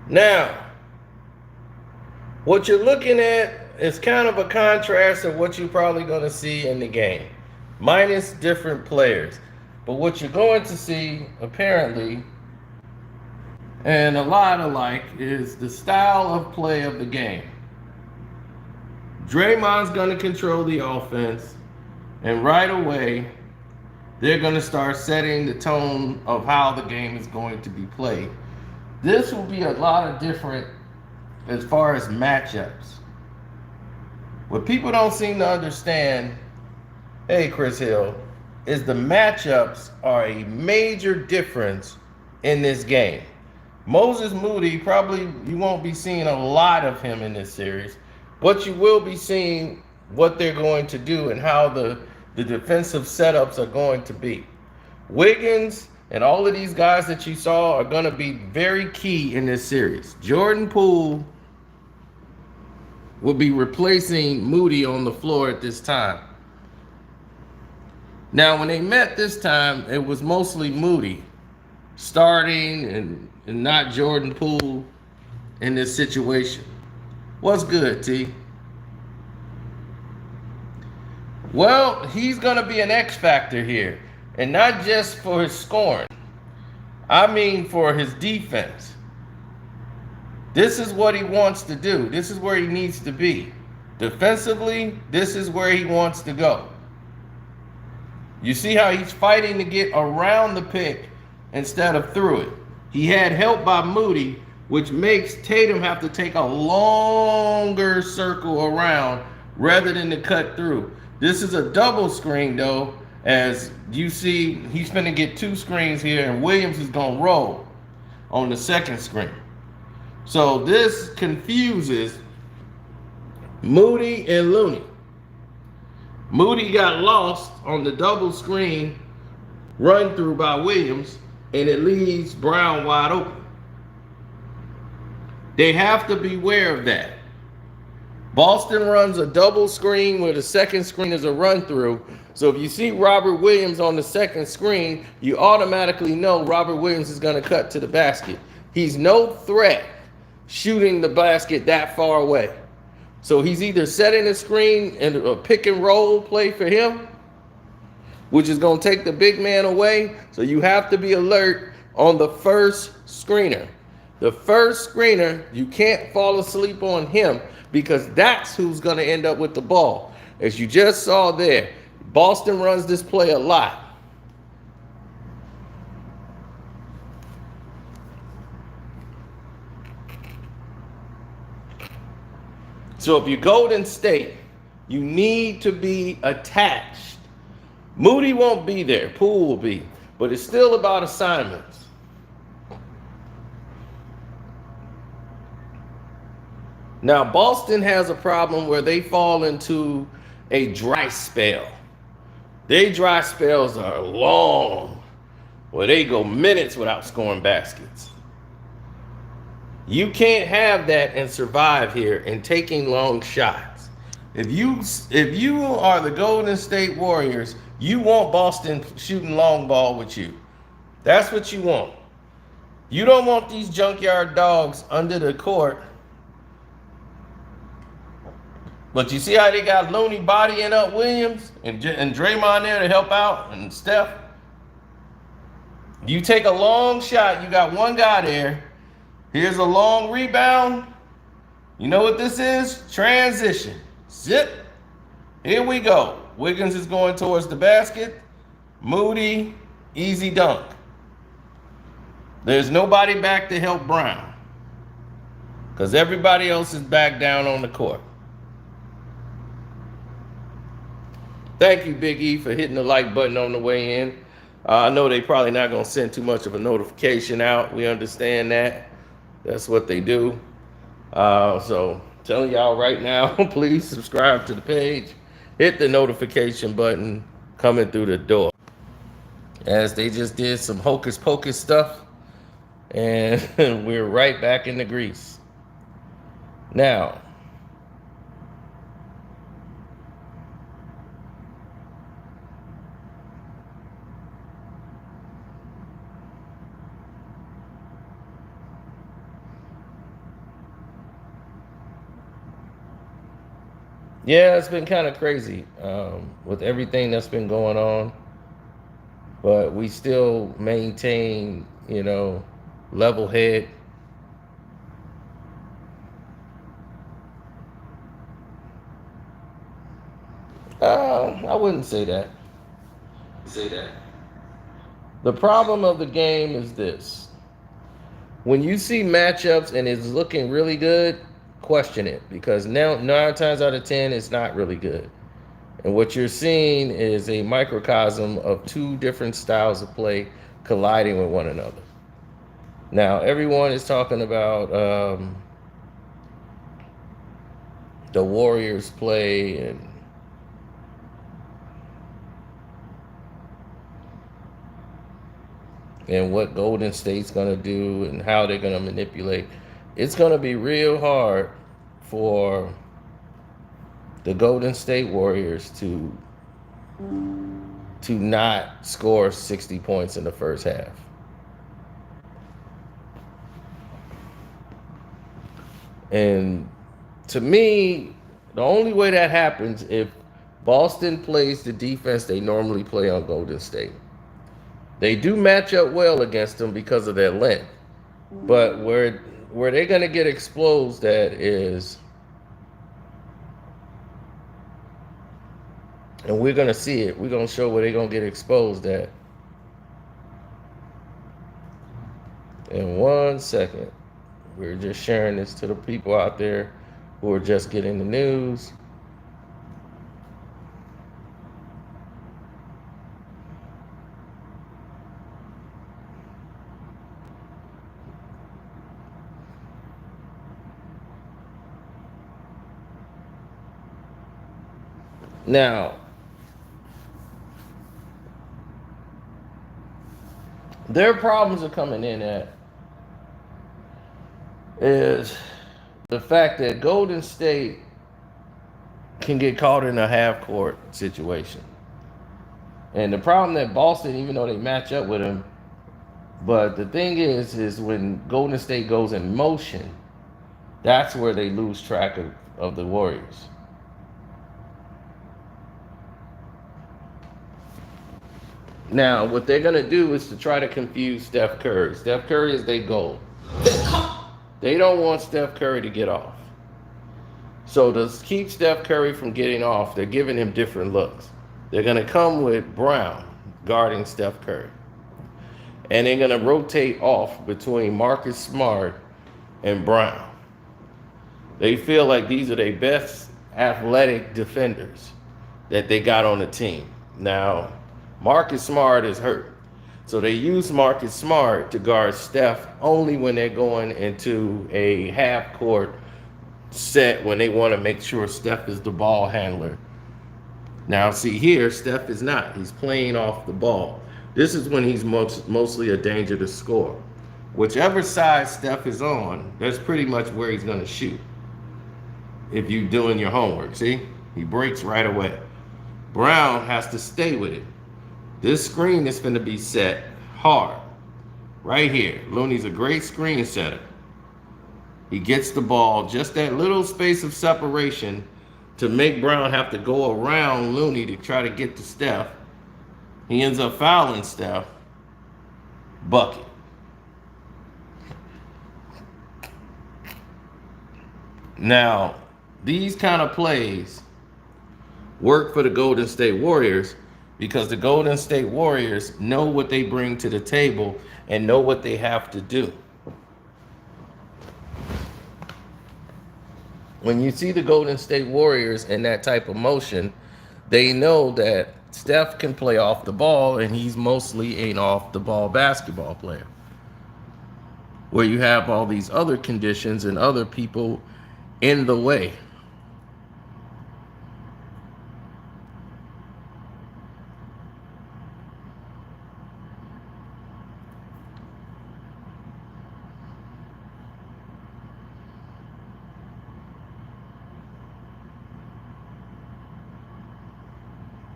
Now, what you're looking at is kind of a contrast of what you're probably going to see in the game, minus different players. But what you're going to see, apparently, and a lot alike, is the style of play of the game. Draymond's going to control the offense, and right away, they're going to start setting the tone of how the game is going to be played. This will be a lot of different as far as matchups. What people don't seem to understand, hey Chris Hill, is the matchups are a major difference in this game. Moses Moody, probably you won't be seeing a lot of him in this series, but you will be seeing what they're going to do and how the defensive setups are going to be. Wiggins and all of these guys that you saw are going to be very key in this series. Jordan Poole will be replacing Moody on the floor at this time. Now, when they met this time, it was mostly Moody starting and not Jordan Poole in this situation. What's good, T? Well, he's going to be an X factor here, and not just for his scoring. I mean for his defense. This is what he wants to do. This is where he needs to be. Defensively, this is where he wants to go. You see how he's fighting to get around the pick instead of through it. He had help by Moody, which makes Tatum have to take a longer circle around rather than to cut through. This is a double screen, though, as you see, he's going to get two screens here, and Williams is going to roll on the second screen. So this confuses Moody and Looney. Moody got lost on the double screen run through by Williams, and it leaves Brown wide open. They have to beware of that. Boston runs a double screen where the second screen is a run through. So if you see Robert Williams on the second screen, you automatically know Robert Williams is going to cut to the basket. He's no threat shooting the basket that far away. So he's either setting a screen and a pick and roll play for him, which is going to take the big man away. So you have to be alert on the first screener. The first screener, you can't fall asleep on him because that's who's going to end up with the ball. As you just saw there, Boston runs this play a lot. So if you're Golden State, you need to be attached. Moody won't be there. Poole will be. But it's still about assignments. Now, Boston has a problem where they fall into a dry spell. Their dry spells are long, where they go minutes without scoring baskets. You can't have that and survive here and taking long shots. If you are the Golden State Warriors, you want Boston shooting long ball with you. That's what you want. You don't want these junkyard dogs under the court. But you see how they got Looney bodying up Williams and Draymond there to help out and Steph? You take a long shot, you got one guy there. Here's a long rebound. You know what this is? Transition. Zip. Here we go. Wiggins is going towards the basket. Moody, easy dunk. There's nobody back to help Brown because everybody else is back down on the court. Thank you, Big E, for hitting the like button on the way in. I know they probably not going to send too much of a notification out. We understand that. That's what they do. So telling y'all right now, please subscribe to the page. Hit the notification button coming through the door. As they just did some hocus pocus stuff. And we're right back in the grease. Now, Yeah, it's been kind of crazy with everything that's been going on, but we still maintain, level head. I wouldn't say that. Say that. The problem of the game is this: when you see matchups and it's looking really good, question it, because now 9 times out of 10 it's not really good. And what you're seeing is a microcosm of two different styles of play colliding with one another. Now everyone is talking about the Warriors play and what Golden State's gonna do and how they're gonna manipulate. It's gonna be real hard for the Golden State Warriors to not score 60 points in the first half. And to me, the only way that happens if Boston plays the defense they normally play on Golden State. They do match up well against them because of their length. But where they're gonna get exposed at is, and we're gonna see it. We're gonna show where they're gonna get exposed at. In 1 second. We're just sharing this to the people out there who are just getting the news. Now, their problems are coming in at is the fact that Golden State can get caught in a half court situation. And the problem that Boston, even though they match up with them, but the thing is when Golden State goes in motion, that's where they lose track of the Warriors. Now, what they're going to do is to try to confuse Steph Curry. Steph Curry is their goal. They don't want Steph Curry to get off. So to keep Steph Curry from getting off, they're giving him different looks. They're going to come with Brown guarding Steph Curry. And they're going to rotate off between Marcus Smart and Brown. They feel like these are their best athletic defenders that they got on the team. Now, Marcus Smart is hurt. So they use Marcus Smart to guard Steph only when they're going into a half-court set when they want to make sure Steph is the ball handler. Now, see here, Steph is not. He's playing off the ball. This is when he's mostly a danger to score. Whichever side Steph is on, that's pretty much where he's going to shoot. If you're doing your homework, see? He breaks right away. Brown has to stay with it. This screen is going to be set hard. Right here. Looney's a great screen setter. He gets the ball, just that little space of separation to make Brown have to go around Looney to try to get to Steph. He ends up fouling Steph. Bucket. Now, these kind of plays work for the Golden State Warriors because the Golden State Warriors know what they bring to the table and know what they have to do. When you see the Golden State Warriors in that type of motion, they know that Steph can play off the ball, and he's mostly an off-the-ball basketball player. Where you have all these other conditions and other people in the way.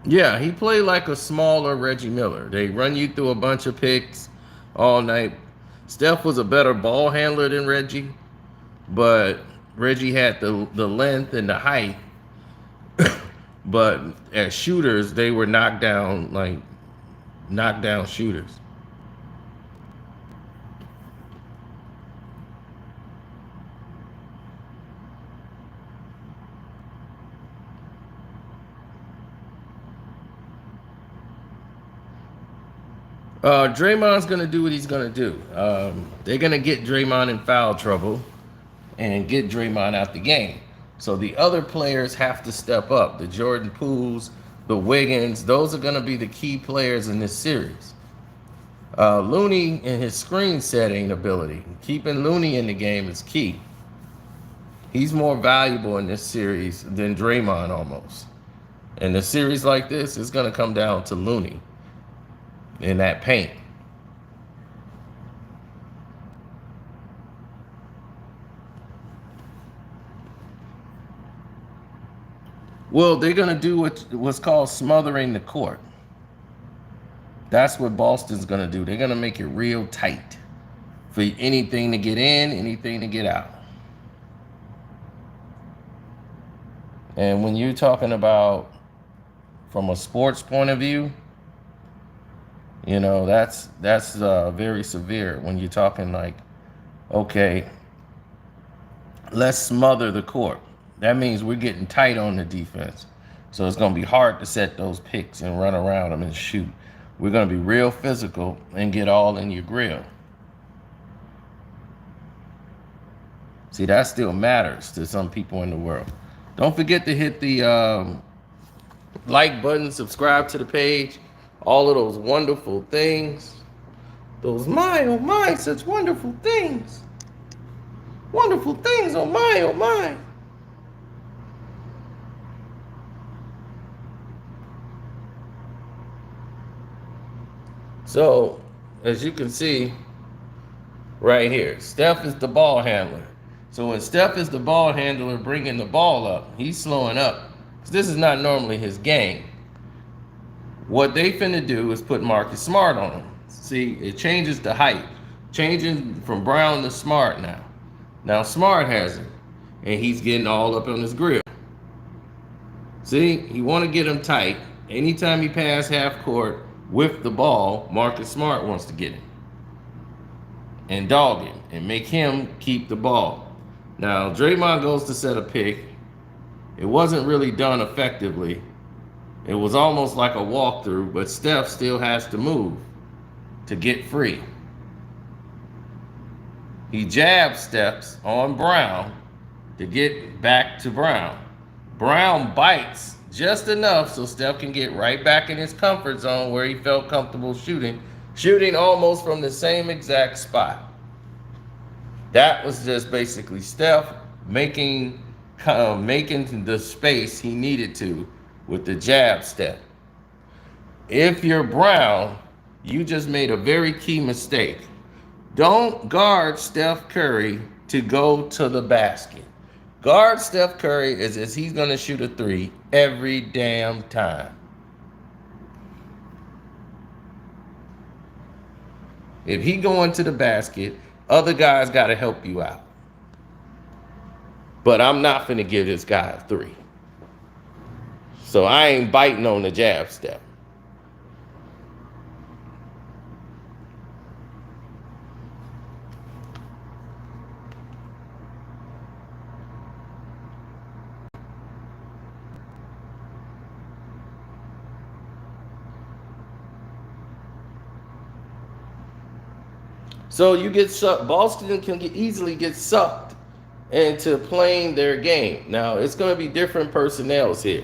Yeah, he played like a smaller Reggie Miller. They run you through a bunch of picks all night. Steph was a better ball handler than Reggie, but Reggie had the length and the height But as shooters, they were knockdown shooters. Draymond's going to do what he's going to do. They're going to get Draymond in foul trouble and get Draymond out the game. So the other players have to step up. The Jordan Pooles, the Wiggins, those are going to be the key players in this series. Looney and his screen setting ability, keeping Looney in the game is key. He's more valuable in this series than Draymond almost. In a series like this, it's going to come down to Looney in that paint. Well, they're going to do what's called smothering the court. That's what Boston's going to do. They're going to make it real tight for anything to get in, anything to get out. And when you're talking about from a sports point of view, you know, that's very severe when you're talking like, okay, let's smother the court. That means we're getting tight on the defense. So it's going to be hard to set those picks and run around them and shoot. We're going to be real physical and get all in your grill. See, that still matters to some people in the world. Don't forget to hit the like button, subscribe to the page, all of those wonderful things. Those oh my, such wonderful things. Wonderful things, oh my. So, as you can see right here, Steph is the ball handler. So when Steph is the ball handler bringing the ball up, he's slowing up. Because this is not normally his game. What they finna do is put Marcus Smart on him. See, it changes the height. Changing from Brown to Smart now. Now Smart has him. And he's getting all up on his grill. See, you want to get him tight. Anytime he pass half court with the ball, Marcus Smart wants to get him. And dog him. And make him keep the ball. Now, Draymond goes to set a pick. It wasn't really done effectively. It was almost like a walkthrough, but Steph still has to move to get free. He jab steps on Brown to get back to Brown. Brown bites just enough so Steph can get right back in his comfort zone where he felt comfortable shooting almost from the same exact spot. That was just basically Steph making the space he needed to with the jab step. If you're Brown, you just made a very key mistake. Don't guard Steph Curry to go to the basket. Guard Steph Curry as he's going to shoot a three every damn time. If he going to the basket, other guys got to help you out. But I'm not finna give this guy a three. So I ain't biting on the jab step. So you get sucked. Boston can easily get sucked into playing their game. Now, it's going to be different personnels here.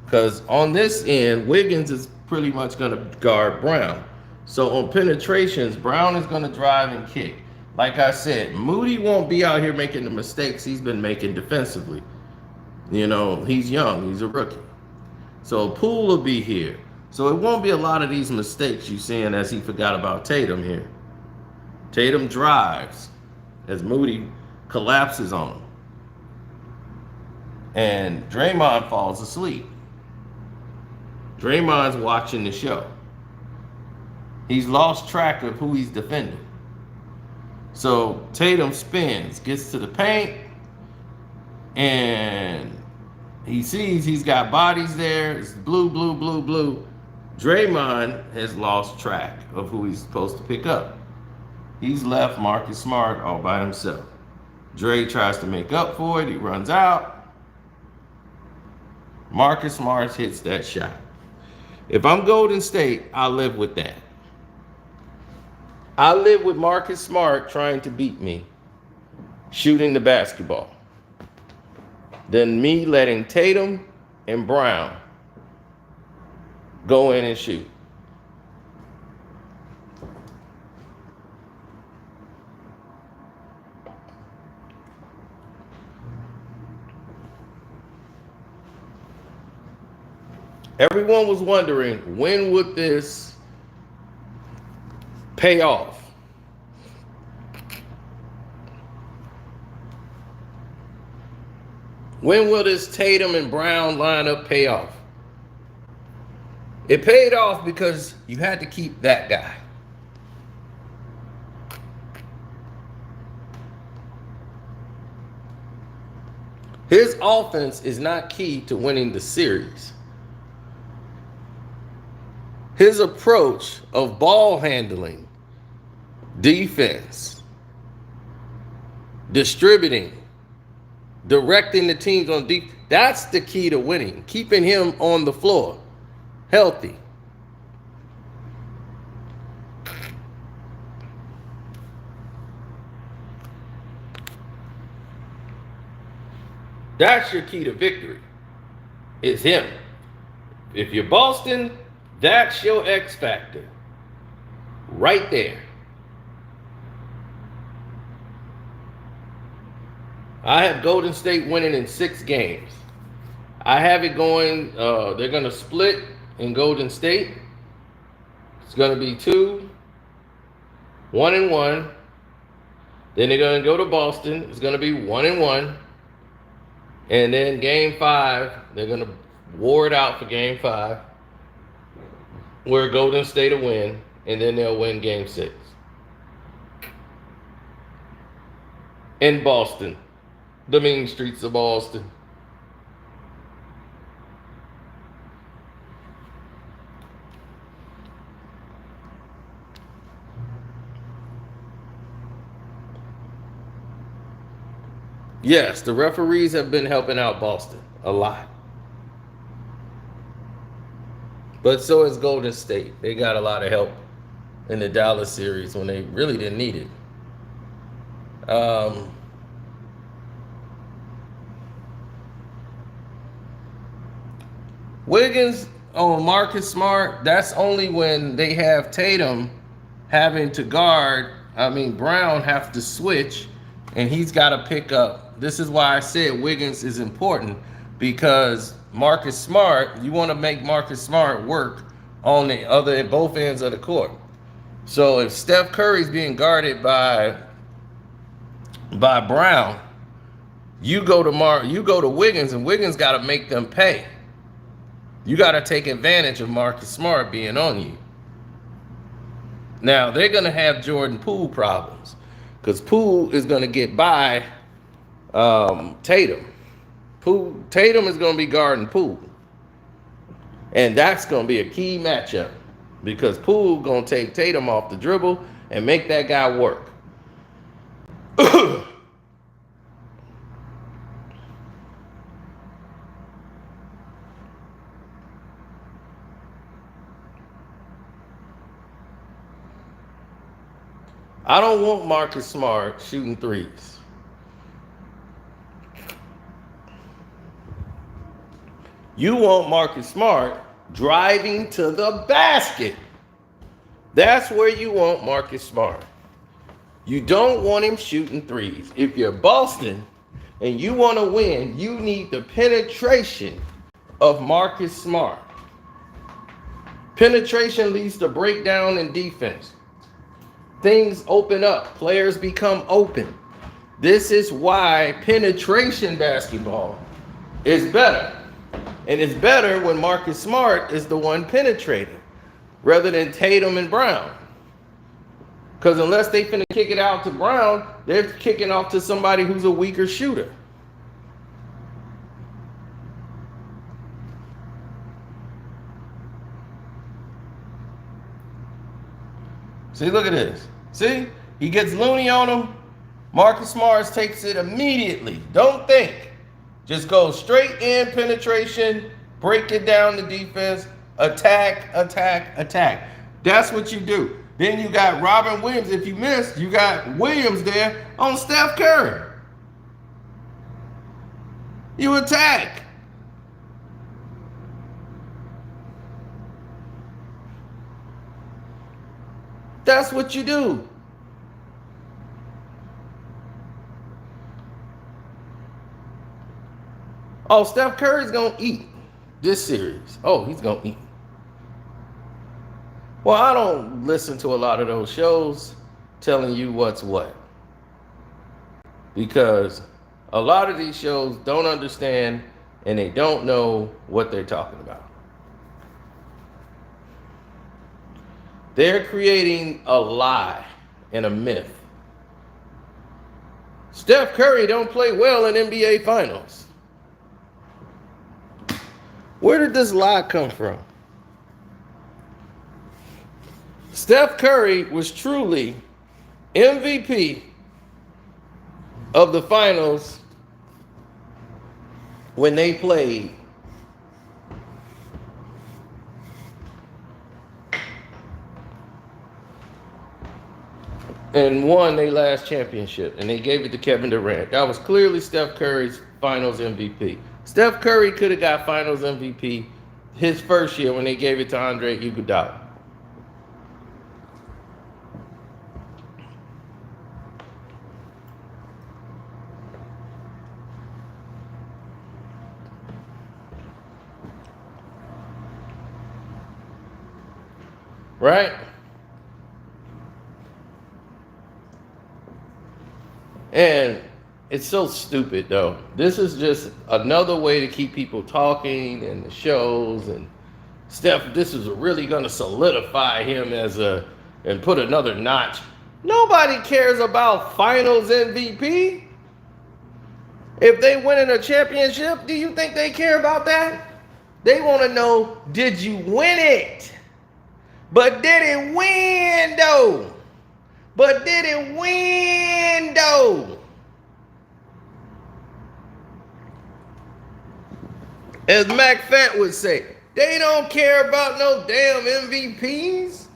Because on this end, Wiggins is pretty much going to guard Brown. So on penetrations, Brown is going to drive and kick. Like I said, Moody won't be out here making the mistakes he's been making defensively. You know, he's young. He's a rookie. So Poole will be here. So it won't be a lot of these mistakes you're seeing as he forgot about Tatum here. Tatum drives as Moody collapses on him. And Draymond falls asleep. Draymond's watching the show. He's lost track of who he's defending. So Tatum spins, gets to the paint, and He sees he's got bodies there. It's blue, blue, blue, blue. Draymond has lost track of who he's supposed to pick up. He's left Marcus Smart all by himself. Dre tries to make up for it. He runs out. Marcus Smart hits that shot. If I'm Golden State, I live with that. I live with Marcus Smart trying to beat me, shooting the basketball, than me letting Tatum and Brown go in and shoot. Everyone was wondering, when would this pay off? When will this Tatum and Brown lineup pay off? It paid off because you had to keep that guy. His offense is not key to winning the series. His approach of ball handling, defense, distributing, directing the teams on defense, that's the key to winning. Keeping him on the floor, healthy. That's your key to victory. It's him. If you're Boston, that's your X factor. Right there. I have Golden State winning in 6 games. I have it going, they're going to split in Golden State. It's going to be 2, 1-1. Then they're going to go to Boston. It's going to be 1-1. And then game 5, they're going to war it out for game 5. Where Golden State will win, and then they'll win game 6. In Boston. The mean streets of Boston. Yes, the referees have been helping out Boston a lot. But so is Golden State. They got a lot of help in the Dallas series when they really didn't need it. Wiggins on Marcus Smart, that's only when they have Tatum having to guard. Brown have to switch, and he's got to pick up. This is why I said Wiggins is important, because Marcus Smart, you want to make Marcus Smart work on both ends of the court. So if Steph Curry's being guarded by Brown, you go to Wiggins, and Wiggins got to make them pay. You got to take advantage of Marcus Smart being on you. Now they're going to have Jordan Poole problems, because Poole is going to get by Tatum. Tatum is going to be guarding Poole. And that's going to be a key matchup, because Poole going to take Tatum off the dribble and make that guy work. I don't want Marcus Smart shooting threes. You want Marcus Smart driving to the basket. That's where you want Marcus Smart. You don't want him shooting threes. If you're Boston and you want to win, you need the penetration of Marcus Smart. Penetration leads to breakdown in defense. Things open up. Players become open. This is why penetration basketball is better. And it's better when Marcus Smart is the one penetrating rather than Tatum and Brown. Because unless they finna kick it out to Brown, they're kicking off to somebody who's a weaker shooter. See, look at this. See, he gets loony on him. Marcus Smart takes it immediately. Don't think. Just go straight in, penetration, break it down the defense, attack, attack, attack. That's what you do. Then you got Robin Williams. If you missed, you got Williams there on Steph Curry. You attack. That's what you do. Oh, Steph Curry's going to eat this series. Oh, he's going to eat. Well, I don't listen to a lot of those shows telling you what's what. Because a lot of these shows don't understand and they don't know what they're talking about. They're creating a lie and a myth. Steph Curry don't play well in NBA Finals. Where did this lie come from? Steph Curry was truly MVP of the finals when they played and won their last championship, and they gave it to Kevin Durant. That was clearly Steph Curry's finals MVP. Steph Curry could have got finals MVP his first year when they gave it to Andre Iguodala. Right? And it's so stupid, though. This is just another way to keep people talking and the shows. And Steph, this is really going to solidify him and put another notch. Nobody cares about finals MVP. If they win a championship, do you think they care about that? They want to know, did you win it? But did it win, though? But did it win, though? As Mac Fat would say, they don't care about no damn MVPs.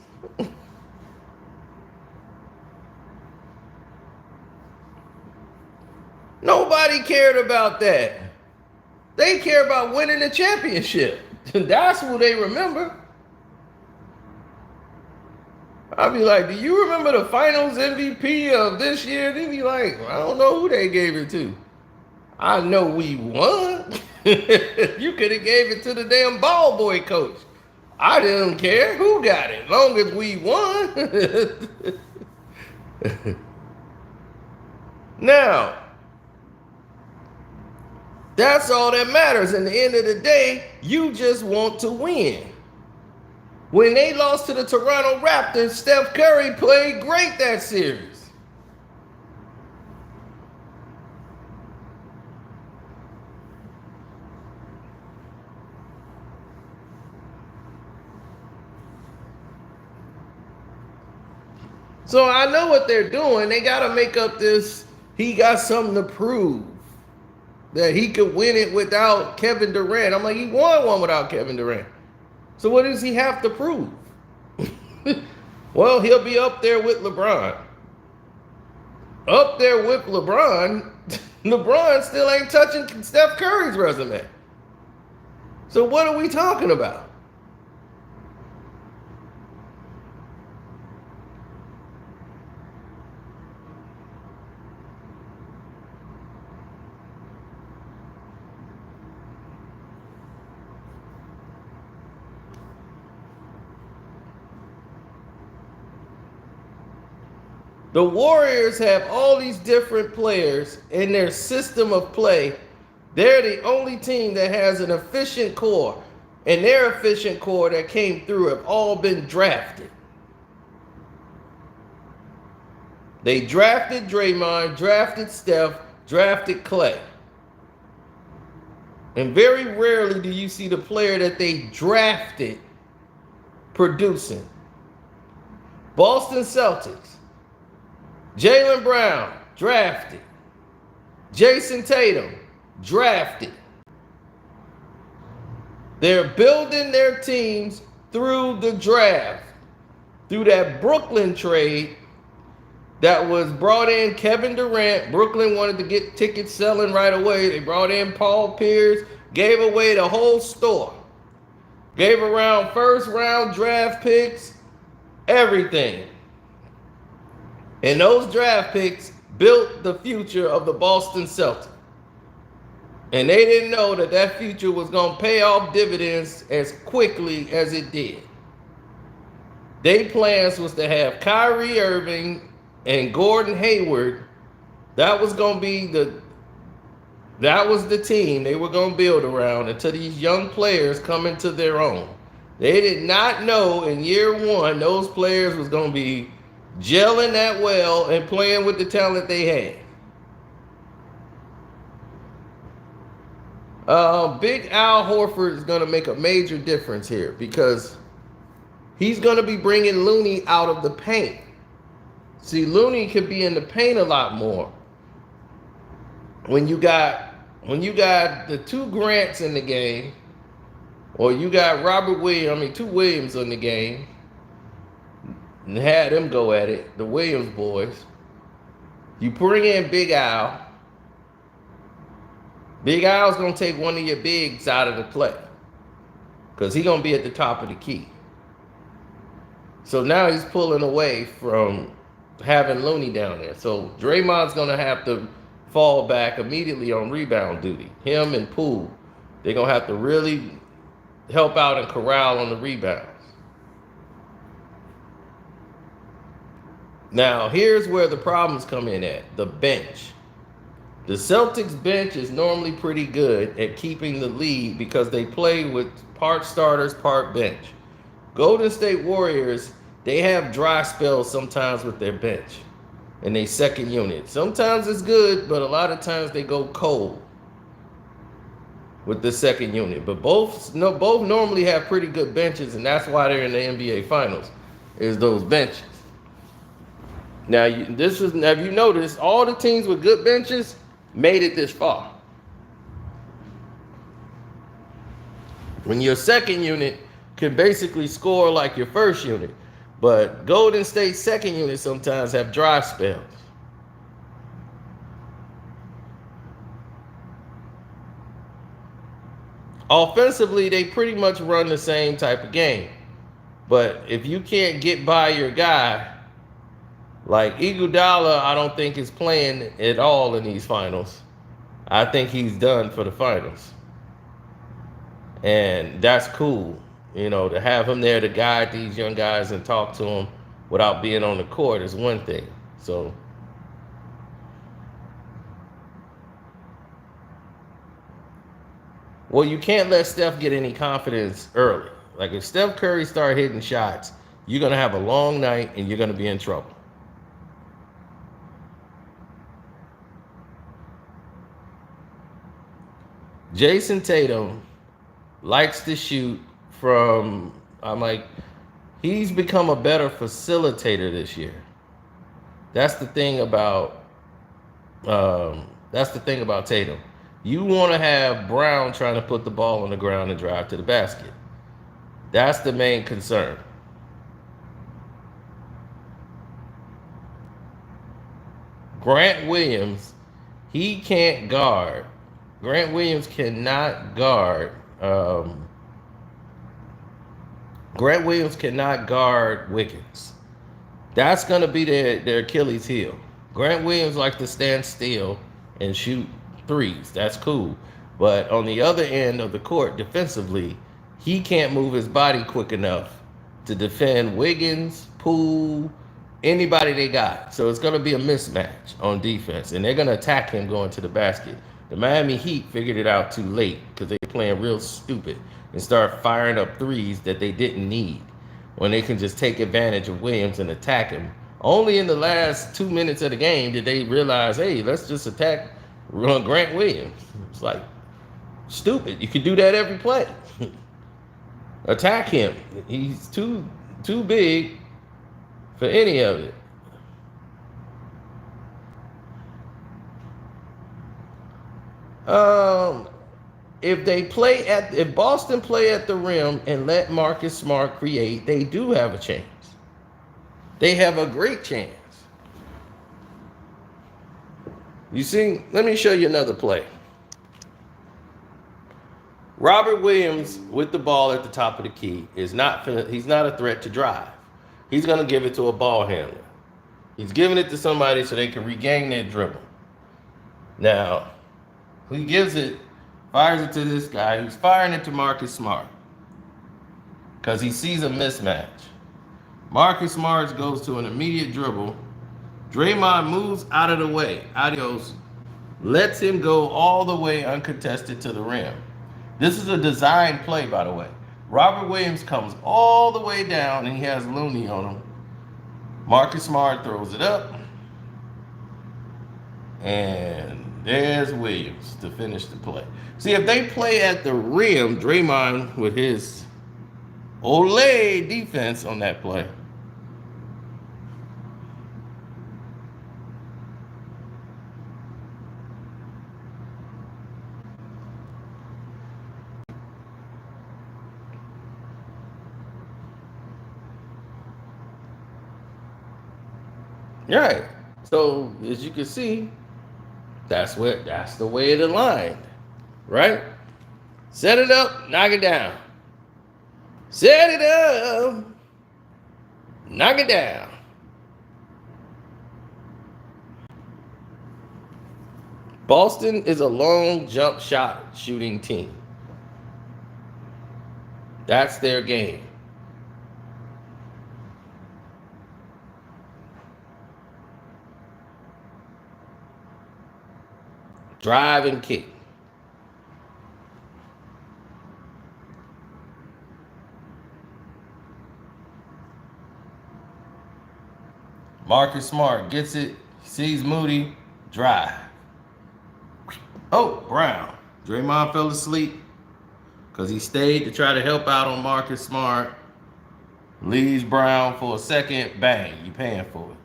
Nobody cared about that. They care about winning the championship. That's who they remember. I'll be like, do you remember the finals MVP of this year? They'd be like, I don't know who they gave it to. I know we won. You could have gave it to the damn ball boy coach. I didn't care who got it, as long as we won. Now, that's all that matters. In the end of the day, you just want to win. When they lost to the Toronto Raptors, Steph Curry played great that series. So I know what they're doing. They got to make up this, he got something to prove. That he could win it without Kevin Durant. I'm like, he won one without Kevin Durant. So what does he have to prove? Well, he'll be up there with LeBron. Up there with LeBron, LeBron still ain't touching Steph Curry's resume. So what are we talking about? The Warriors have all these different players in their system of play. They're the only team that has an efficient core. And their efficient core that came through have all been drafted. They drafted Draymond, drafted Steph, drafted Klay. And very rarely do you see the player that they drafted producing. Boston Celtics. Jaylen Brown, drafted. Jason Tatum, drafted. They're building their teams through the draft, through that Brooklyn trade that was brought in Kevin Durant. Brooklyn wanted to get tickets selling right away. They brought in Paul Pierce, gave away the whole store. Gave around first round draft picks, everything. And those draft picks built the future of the Boston Celtics. And they didn't know that that future was going to pay off dividends as quickly as it did. Their plans was to have Kyrie Irving and Gordon Hayward. That was going to be that was the team they were going to build around until these young players come into their own. They did not know in year one those players was going to be gelling that well and playing with the talent they had. Big Al Horford is going to make a major difference here because he's going to be bringing Looney out of the paint. See, Looney could be in the paint a lot more. When you got the two Grants in the game, or you got two Williams in the game, and had them go at it, the Williams boys. You bring in Big Al. Big Al's going to take one of your bigs out of the play because he's going to be at the top of the key. So now he's pulling away from having Looney down there. So Draymond's going to have to fall back immediately on rebound duty. Him and Poole, they're going to have to really help out and corral on the rebounds. Now, here's where the problems come in at, the bench. The Celtics bench is normally pretty good at keeping the lead because they play with part starters, part bench. Golden State Warriors, they have dry spells sometimes with their bench and their second unit. Sometimes it's good, but a lot of times they go cold with the second unit. But both normally have pretty good benches, and that's why they're in the NBA Finals, is those benches. Now, have you noticed all the teams with good benches made it this far? When your second unit can basically score like your first unit, but Golden State's second unit sometimes have dry spells. Offensively, they pretty much run the same type of game. But if you can't get by your guy, like Iguodala, I don't think is playing at all in these finals. I think he's done for the finals. And that's cool, to have him there to guide these young guys and talk to them without being on the court is one thing. So, well, you can't let Steph get any confidence early. Like if Steph Curry start hitting shots, you're going to have a long night and you're going to be in trouble. Jason Tatum likes to shoot from, he's become a better facilitator this year. That's the thing about Tatum. You want to have Brown trying to put the ball on the ground and drive to the basket. That's the main concern. Grant Williams, he can't guard. Grant Williams cannot guard. Grant Williams cannot guard Wiggins. That's going to be their Achilles heel. Grant Williams likes to stand still and shoot threes. That's cool. But on the other end of the court, defensively, he can't move his body quick enough to defend Wiggins, Poole, anybody they got. So it's going to be a mismatch on defense, and they're going to attack him going to the basket. The Miami Heat figured it out too late because they playing real stupid and start firing up threes that they didn't need when they can just take advantage of Williams and attack him. Only in the last 2 minutes of the game did they realize, hey, let's just attack Grant Williams. It's like stupid. You could do that every play. Attack him. He's too big for any of it. If Boston play at the rim and let Marcus Smart create, they do have a chance. They have a great chance. You see, let me show you another play. Robert Williams with the ball at the top of the key he's not a threat to drive. He's going to give it to a ball handler. He's giving it to somebody so they can regain their dribble. Now, he gives it, fires it to this guy who's firing it to Marcus Smart because he sees a mismatch. Marcus Smart goes to an immediate dribble. Draymond moves out of the way. Adios. Lets him go all the way uncontested to the rim. This is a design play, by the way. Robert Williams comes all the way down and he has Looney on him. Marcus Smart throws it up. And there's Williams to finish the play. See, if they play at the rim, Draymond with his Olay defense on that play. Right. So as you can see, that's the way it aligned. Right? Set it up, knock it down. Set it up, knock it down. Boston is a long jump shot shooting team. That's their game. Drive and kick. Marcus Smart gets it, sees Moody, drive. Oh, Brown. Draymond fell asleep because he stayed to try to help out on Marcus Smart. Leaves Brown for a second, bang, you paying for it.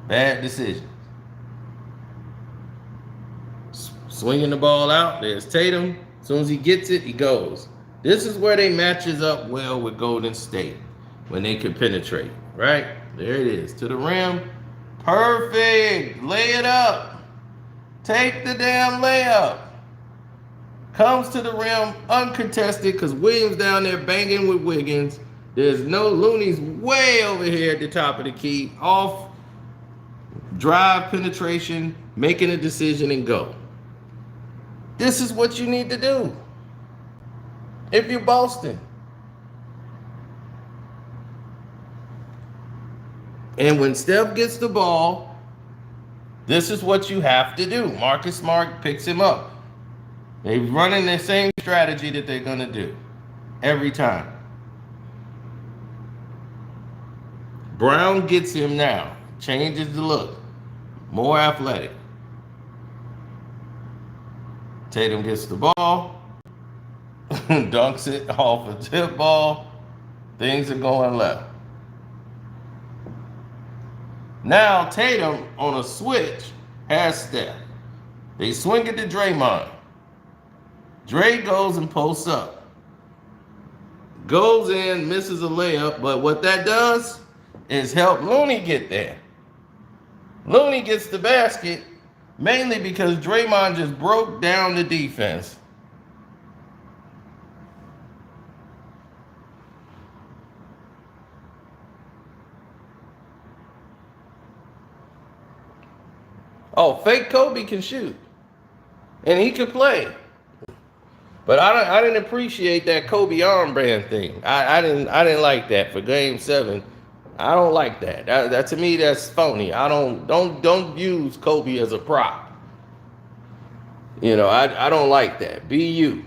Bad decision. Swinging the ball out, there's Tatum. As soon as he gets it, he goes. This is where they matches up well with Golden State when they can penetrate, right? There it is, to the rim. Perfect, lay it up. Take the damn layup. Comes to the rim uncontested because Williams down there banging with Wiggins. There's no Looney's way over here at the top of the key. Off, drive, penetration, making a decision and go. This is what you need to do if you're Boston. And when Steph gets the ball, this is what you have to do. Marcus Smart picks him up. They're running the same strategy that they're going to do every time. Brown gets him now. Changes the look. More athletic. Tatum gets the ball. Dunks it off a tip ball. Things are going left. Now Tatum on a switch has Steph. They swing it to Draymond. Dre goes and posts up. Goes in, misses a layup, but what that does is help Looney get there. Looney gets the basket mainly because Draymond just broke down the defense. Oh, fake Kobe can shoot. And he can play. But I didn't appreciate that Kobe armband thing. I didn't like that for Game 7. I don't like that. That to me that's phony. I don't use Kobe as a prop. You know, I don't like that. Be you.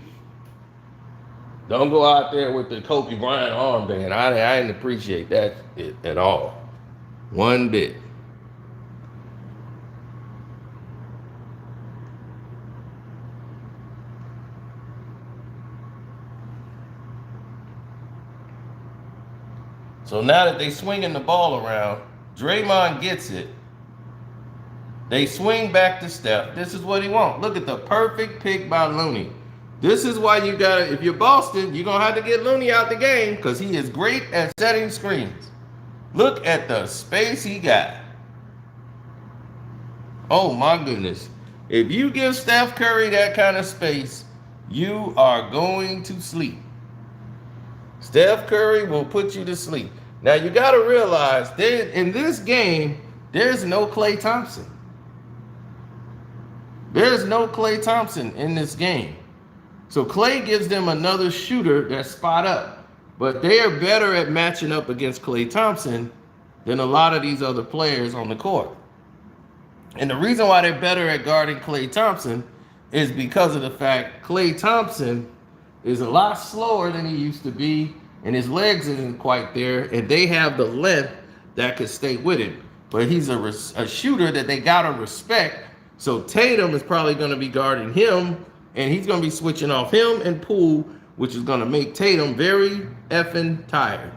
Don't go out there with the Kobe Bryant armband. I didn't appreciate that at all. One bit. So now that they swinging the ball around, Draymond gets it. They swing back to Steph. This is what he wants. Look at the perfect pick by Looney. This is why you gotta, if you're Boston, you're gonna have to get Looney out the game because he is great at setting screens. Look at the space he got. Oh my goodness. If you give Steph Curry that kind of space, you are going to sleep. Steph Curry will put you to sleep. Now you got to realize that in this game, there's no Klay Thompson. There's no Klay Thompson in this game. So Klay gives them another shooter that's spot up. But they are better at matching up against Klay Thompson than a lot of these other players on the court. And the reason why they're better at guarding Klay Thompson is because of the fact Klay Thompson is a lot slower than he used to be, and his legs isn't quite there, and they have the length that could stay with him. But he's a shooter that they gotta respect. So Tatum is probably gonna be guarding him, and he's gonna be switching off him and Poole, which is gonna make Tatum very effing tired.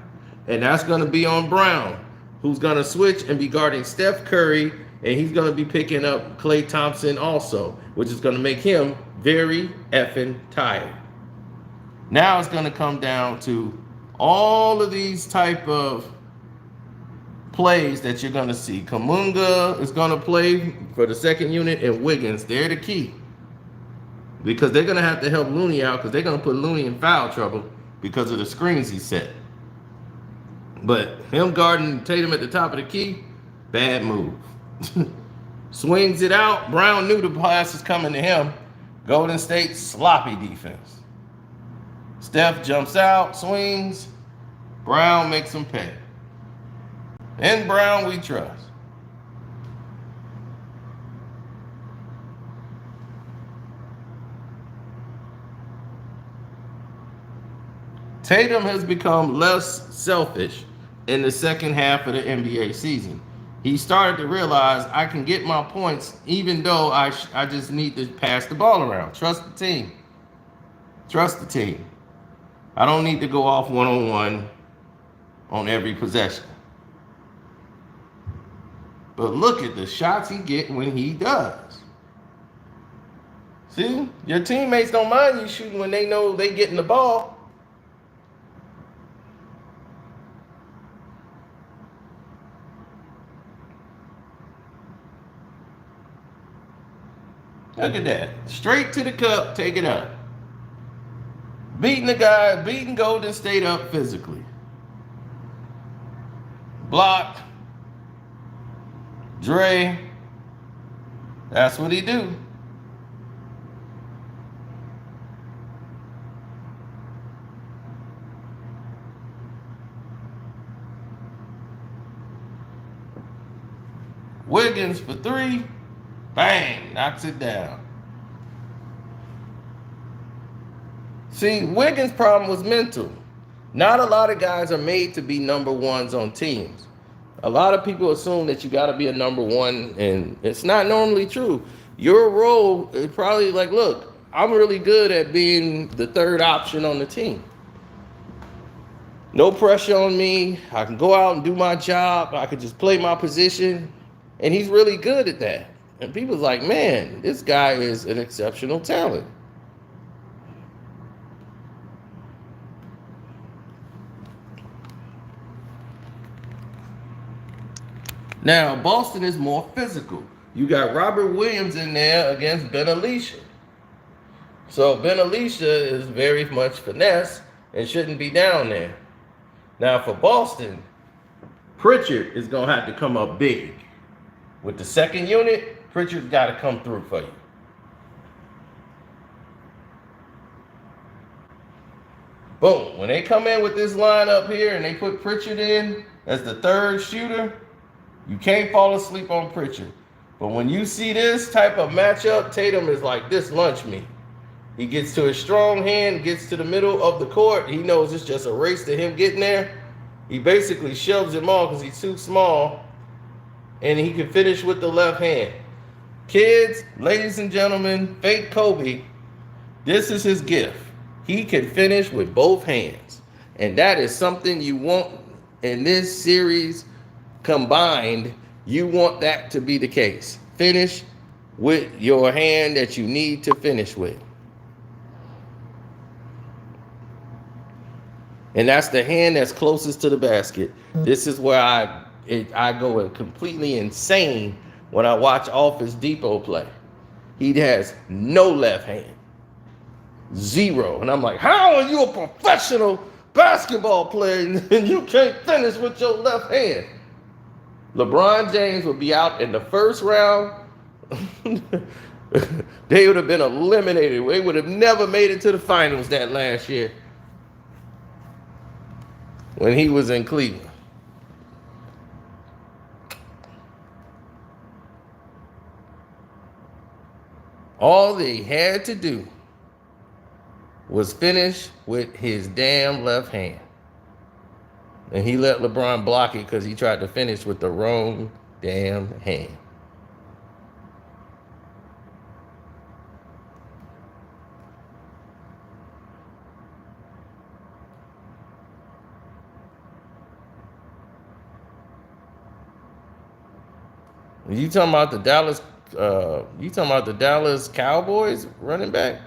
And that's gonna be on Brown, who's gonna switch and be guarding Steph Curry, and he's gonna be picking up Klay Thompson also, which is gonna make him very effing tired. Now it's gonna come down to all of these type of plays that you're gonna see. Kuminga is gonna play for the second unit, and Wiggins, they're the key. Because they're gonna have to help Looney out, because they're gonna put Looney in foul trouble because of the screens he set. But him guarding Tatum at the top of the key, bad move. Swings it out. Brown knew the pass was coming to him. Golden State, sloppy defense. Steph jumps out, swings. Brown makes him pay. In Brown we trust. Tatum has become less selfish in the second half of the NBA season. He started to realize I can get my points even though I just need to pass the ball around. Trust the team. Trust the team. I don't need to go off one-on-one on every possession. But look at the shots he gets when he does. See? Your teammates don't mind you shooting when they know they getting the ball. Look at that. Straight to the cup, take it up. Beating the guy, beating Golden State up physically. Blocked. Dre. That's what he do. Wiggins for three. Bang, knocks it down. See, Wiggins' problem was mental. Not a lot of guys are made to be number ones on teams. A lot of people assume that you got to be a number one, and it's not normally true. Your role is probably like, look, I'm really good at being the third option on the team. No pressure on me. I can go out and do my job. I can just play my position. And he's really good at that. And people's like, man, this guy is an exceptional talent. Now, Boston is more physical. You got Robert Williams in there against Ben Alicia. So Ben Alicia is very much finesse and shouldn't be down there. Now for Boston, Pritchard is going to have to come up big. With the second unit, Pritchard's got to come through for you. Boom. When they come in with this lineup here and they put Pritchard in as the third shooter, you can't fall asleep on Pritchard. But when you see this type of matchup, Tatum is like this lunch meat. He gets to his strong hand, gets to the middle of the court. He knows it's just a race to him getting there. He basically shoves him off because he's too small, and he can finish with the left hand. Kids, ladies and gentlemen, fake Kobe, this is his gift. He can finish with both hands. And that is something you want in this series combined, you want that to be the case. Finish with your hand that you need to finish with. And that's the hand that's closest to the basket. This is where I go completely insane when I watch Office Depot play. He has no left hand. Zero. And I'm like, how are you a professional basketball player and you can't finish with your left hand? LeBron James would be out in the first round. They would have been eliminated. They would have never made it to the finals that last year when he was in Cleveland. All they had to do was finish with his damn left hand. And he let LeBron block it because he tried to finish with the wrong damn hand. You talking about the Dallas? You talking about the Dallas Cowboys running back?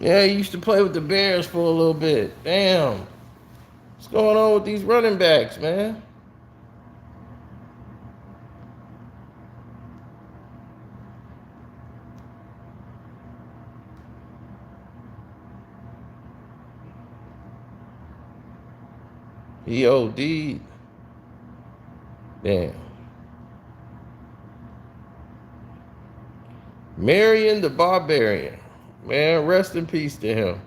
Yeah, he used to play with the Bears for a little bit. Damn. What's going on with these running backs, man? He OD'd. Damn. Marion the Barbarian. Man, rest in peace to him.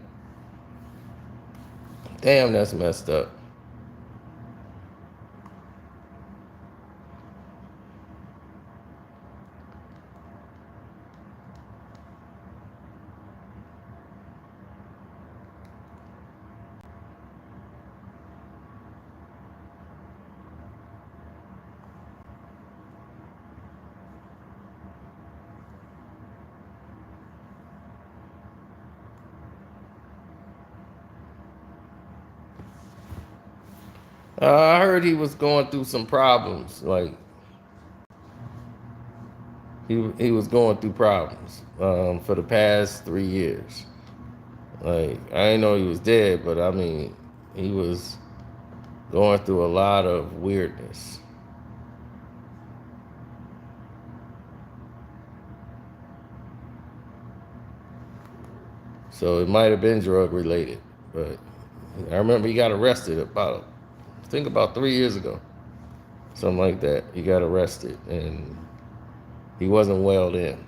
Damn, that's messed up. I heard he was going through some problems. Like he was going through problems for the past 3 years. Like I didn't know he was dead, but I mean he was going through a lot of weirdness. So it might have been drug related, but I remember he got arrested about 3 years ago. Something like that. He got arrested and he wasn't well then.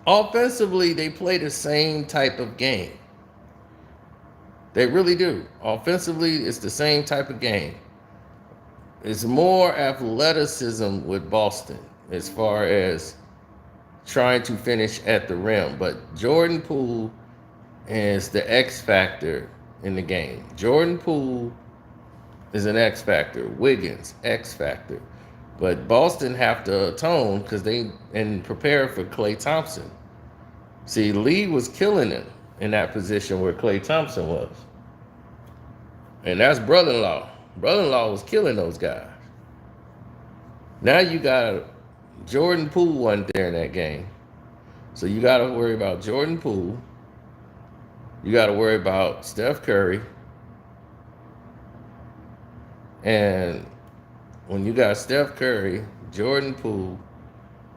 Offensively, they play the same type of game. They really do. Offensively, it's the same type of game. It's more athleticism with Boston as far as trying to finish at the rim. But Jordan Poole is the X factor in the game. Jordan Poole is an X factor. Wiggins, X factor. But Boston have to atone because they and prepare for Klay Thompson. See, Lee was killing him in that position where Klay Thompson was. And that's brother-in-law. Brother-in-law was killing those guys. Now you got Jordan Poole wasn't there in that game. So you got to worry about Jordan Poole. You got to worry about Steph Curry. And when you got Steph Curry, Jordan Poole,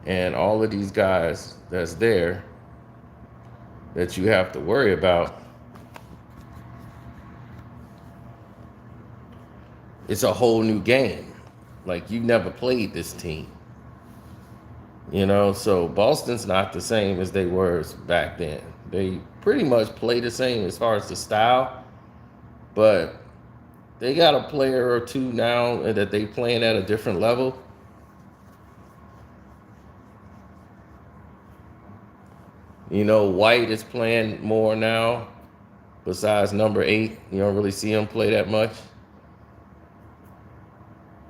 And all of these guys that's there that you have to worry about, it's a whole new game. Like, you've never played this team. So Boston's not the same as they were back then. They pretty much play the same as far as the style, but they got a player or two now that they playing at a different level. White is playing more now. Besides number 8, you don't really see him play that much.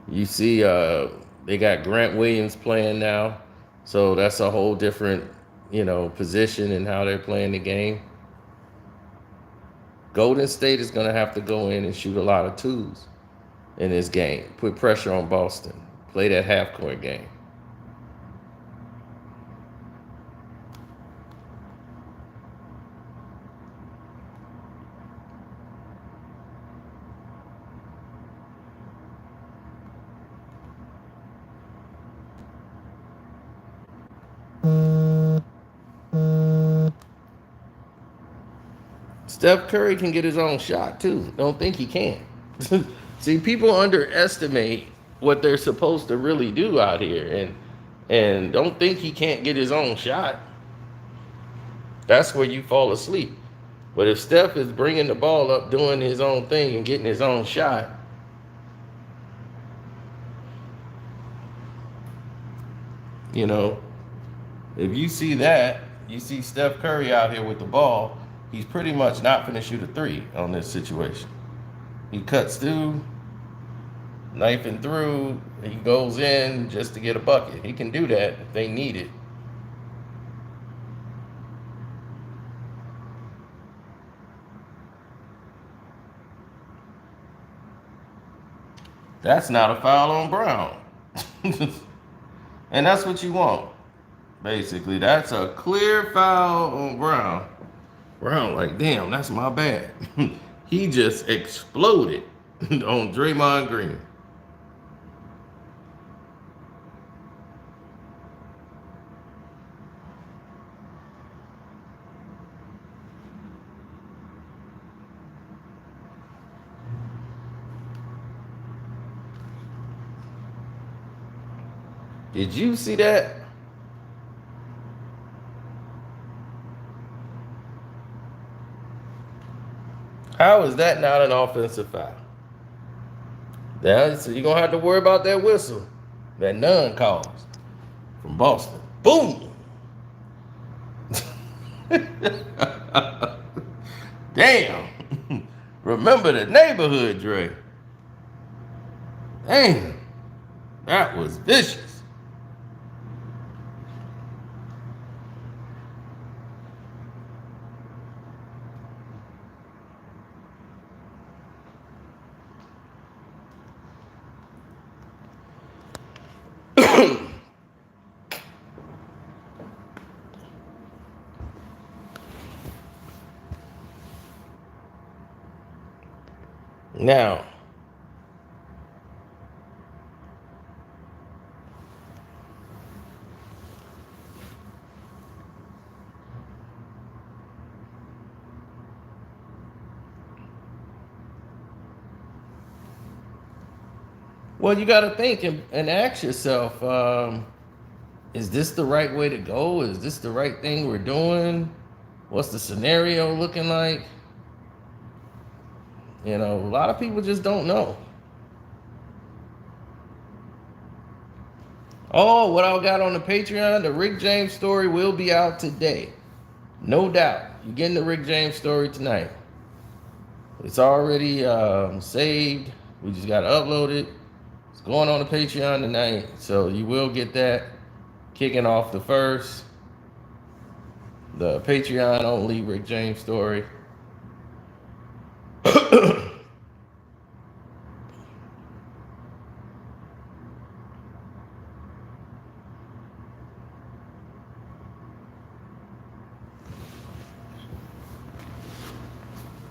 You see, they got Grant Williams playing now, so that's a whole different, position in how they're playing the game. Golden State is going to have to go in and shoot a lot of twos in this game. Put pressure on Boston. Play that half-court game. Steph Curry can get his own shot too. Don't think he can't. See, people underestimate what they're supposed to really do out here, and don't think he can't get his own shot. That's where you fall asleep. But if Steph is bringing the ball up, doing his own thing, and getting his own shot, if you see that, you see Steph Curry out here with the ball, he's pretty much not going to shoot a 3 on this situation. He cuts through, knifing through, he goes in just to get a bucket. He can do that if they need it. That's not a foul on Brown. And that's what you want, basically. That's a clear foul on Brown. Brown, like, damn, that's my bad. He just exploded on Draymond Green. Did you see that? How is that not an offensive foul? Now, so you're going to have to worry about that whistle that none calls from Boston. Boom! Damn. Remember the neighborhood, Dre. Damn. That was vicious. Now, well, you got to think and ask yourself, is this the right way to go? Is this the right thing we're doing? What's the scenario looking like? A lot of people just don't know. Oh, what I got on the Patreon, the Rick James story will be out today. No doubt. You're getting the Rick James story tonight. It's already saved. We just got to upload it. It's going on the Patreon tonight. So you will get that kicking off the first. The Patreon only Rick James story.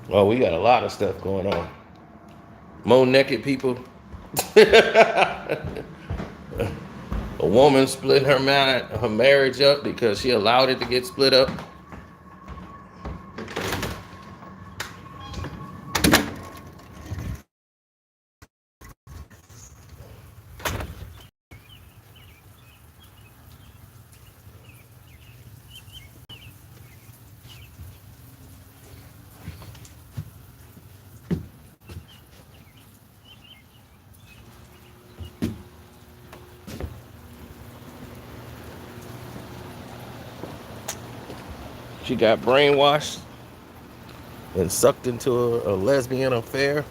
Well, we got a lot of stuff going on. More naked people. A woman split her marriage up because she allowed it to get split up. She got brainwashed and sucked into a lesbian affair.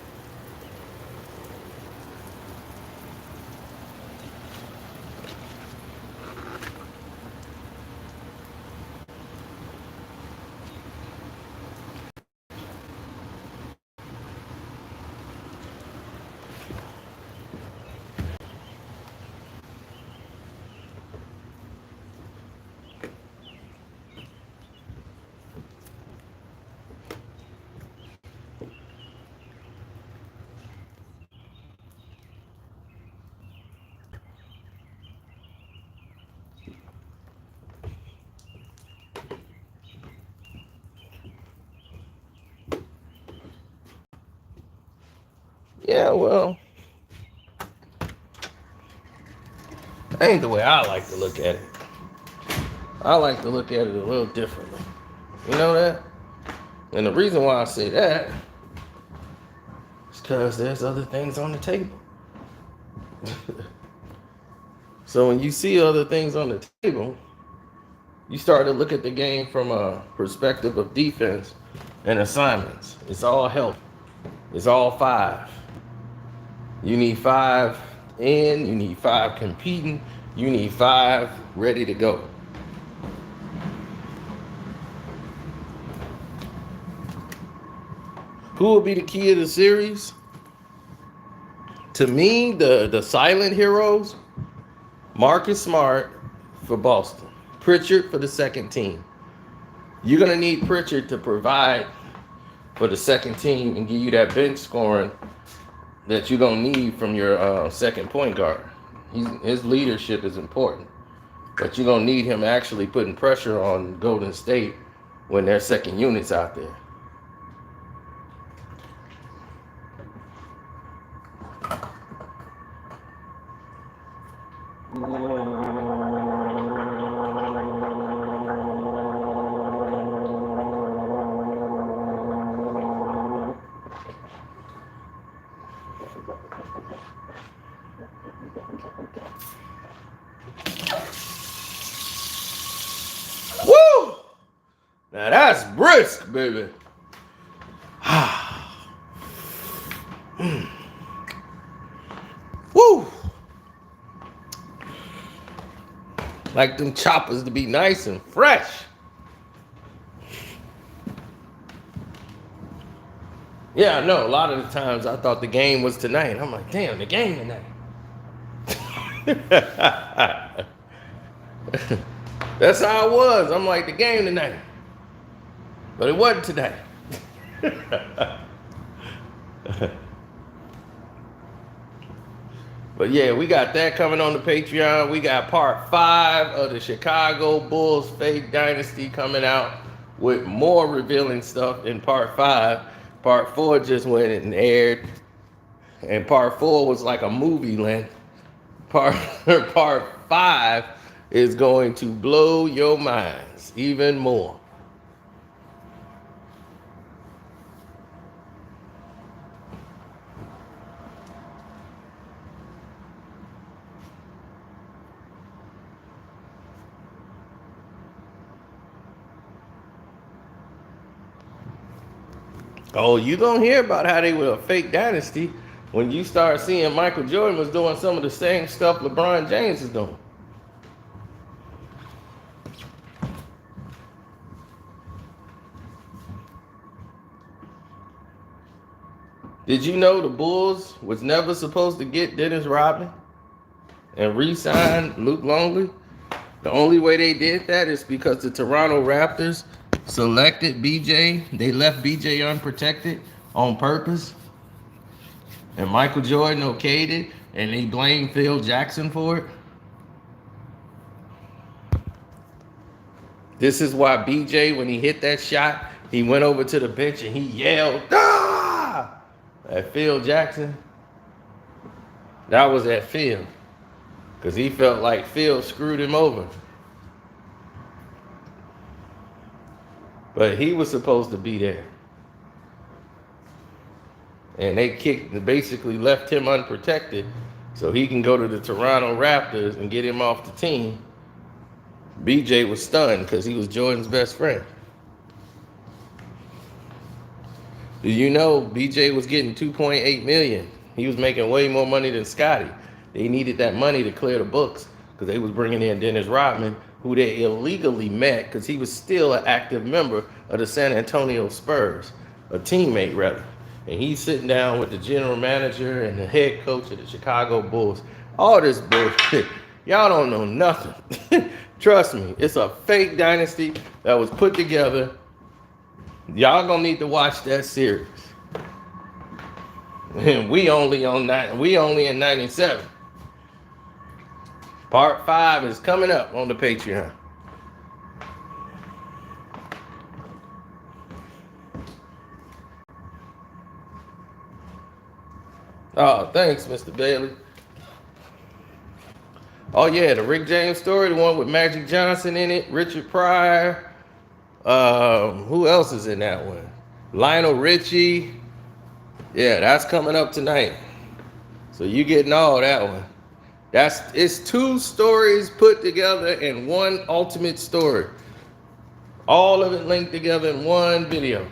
Yeah, well, ain't the way I like to look at it. I like to look at it a little differently. You know that? And the reason why I say that is because there's other things on the table. So when you see other things on the table, you start to look at the game from a perspective of defense and assignments. It's all help. It's all five. You need five in, you need five competing, you need five ready to go. Who will be the key of the series? To me, the silent heroes, Marcus Smart for Boston, Pritchard for the second team. You're going to need Pritchard to provide for the second team and give you that bench scoring that you're going to need from your second point guard. His leadership is important, but you're going to need him actually putting pressure on Golden State when their second unit's out there. Woo! Now that's brisk, baby. Woo! Like them choppers to be nice and fresh. Yeah, I know. A lot of the times I thought the game was tonight. I'm like, damn, the game tonight. That's how it was. I'm like, the game tonight. But it wasn't today. But yeah, we got that coming on the Patreon. We got part 5 of the Chicago Bulls fake dynasty coming out with more revealing stuff in part 5. Part 4 just went and aired. And part 4 was like a movie length. Part 5 is going to blow your minds even more. Oh, you gonna hear about how they were a fake dynasty when you start seeing Michael Jordan was doing some of the same stuff LeBron James is doing. Did you know the Bulls was never supposed to get Dennis Rodman and re-sign Luke Longley? The only way they did that is because the Toronto Raptors selected BJ. They left BJ unprotected on purpose. And Michael Jordan okayed it, and they blamed Phil Jackson for it. This is why BJ, when he hit that shot, he went over to the bench and he yelled, "Ah!" At Phil Jackson. That was at Phil. Because he felt like Phil screwed him over. But he was supposed to be there. And they basically left him unprotected so he can go to the Toronto Raptors and get him off the team. BJ was stunned because he was Jordan's best friend. Do you know BJ was getting $2.8 million? He was making way more money than Scotty. They needed that money to clear the books because they was bringing in Dennis Rodman, who they illegally met because he was still an active member of the San Antonio Spurs, a teammate rather. And he's sitting down with the general manager and the head coach of the Chicago Bulls. All this bullshit. Y'all don't know nothing. Trust me, it's a fake dynasty that was put together. Y'all gonna need to watch that series. And we only in 97. Part 5 is coming up on the Patreon. Oh, thanks, Mr. Bailey. Oh, yeah, the Rick James story, the one with Magic Johnson in it, Richard Pryor. Who else is in that one? Lionel Richie. Yeah, that's coming up tonight. So you getting all that one. It's 2 stories put together in one ultimate story. All of it linked together in one video.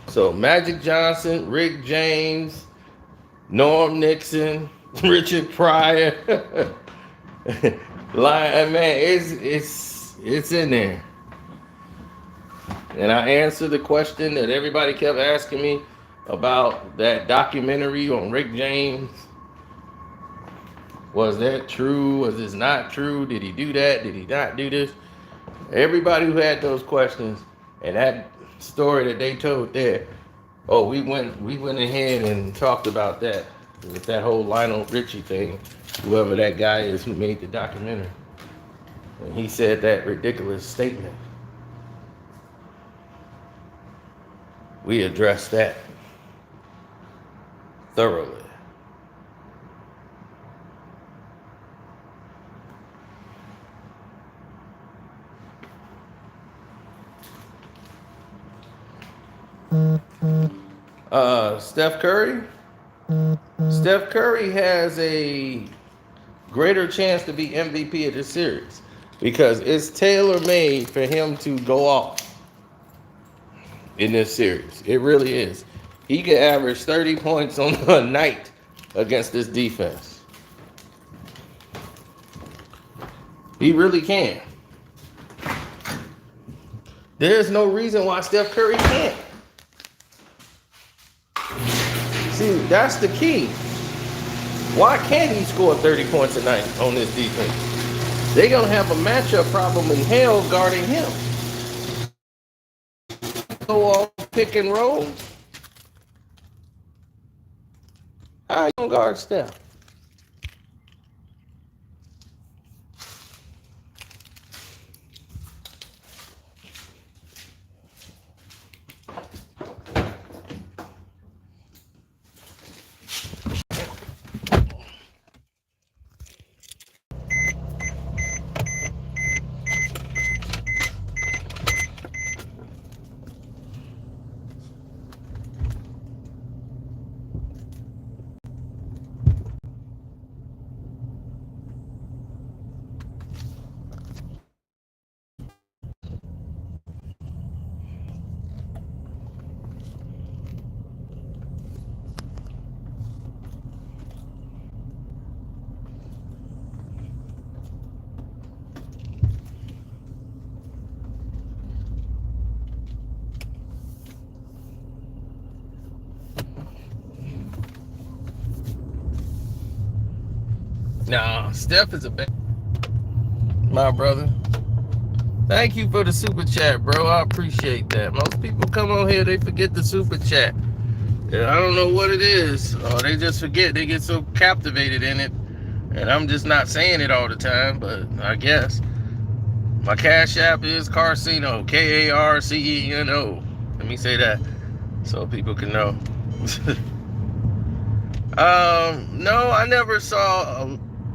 So Magic Johnson, Rick James, Norm Nixon, Richard Pryor. Man, it's in there. And I answered the question that everybody kept asking me about that documentary on Rick James. Was that true? Was this not true? Did he do that? Did he not do this? Everybody who had those questions and that story that they told there, we went ahead and talked about that with that whole Lionel Richie thing, whoever that guy is who made the documentary. And he said that ridiculous statement. We addressed that thoroughly. Steph Curry. Steph Curry has a greater chance to be MVP of this series because it's tailor-made for him to go off in this series. It really is. He can average 30 points on a night against this defense. He really can. There's no reason why Steph Curry can't. See, that's the key. Why can't he score 30 points a night on this defense? They're going to have a matchup problem in hell guarding him. Go off pick and roll. How you going to guard Steph? Nah, Steph is a bad, my brother. Thank you for the super chat, bro. I appreciate that. Most people come on here, they forget the super chat. Yeah, I don't know what it is. They just forget. They get so captivated in it. And I'm just not saying it all the time, but I guess. My Cash App is Carcino. Carceno. Let me say that so people can know. No, I never saw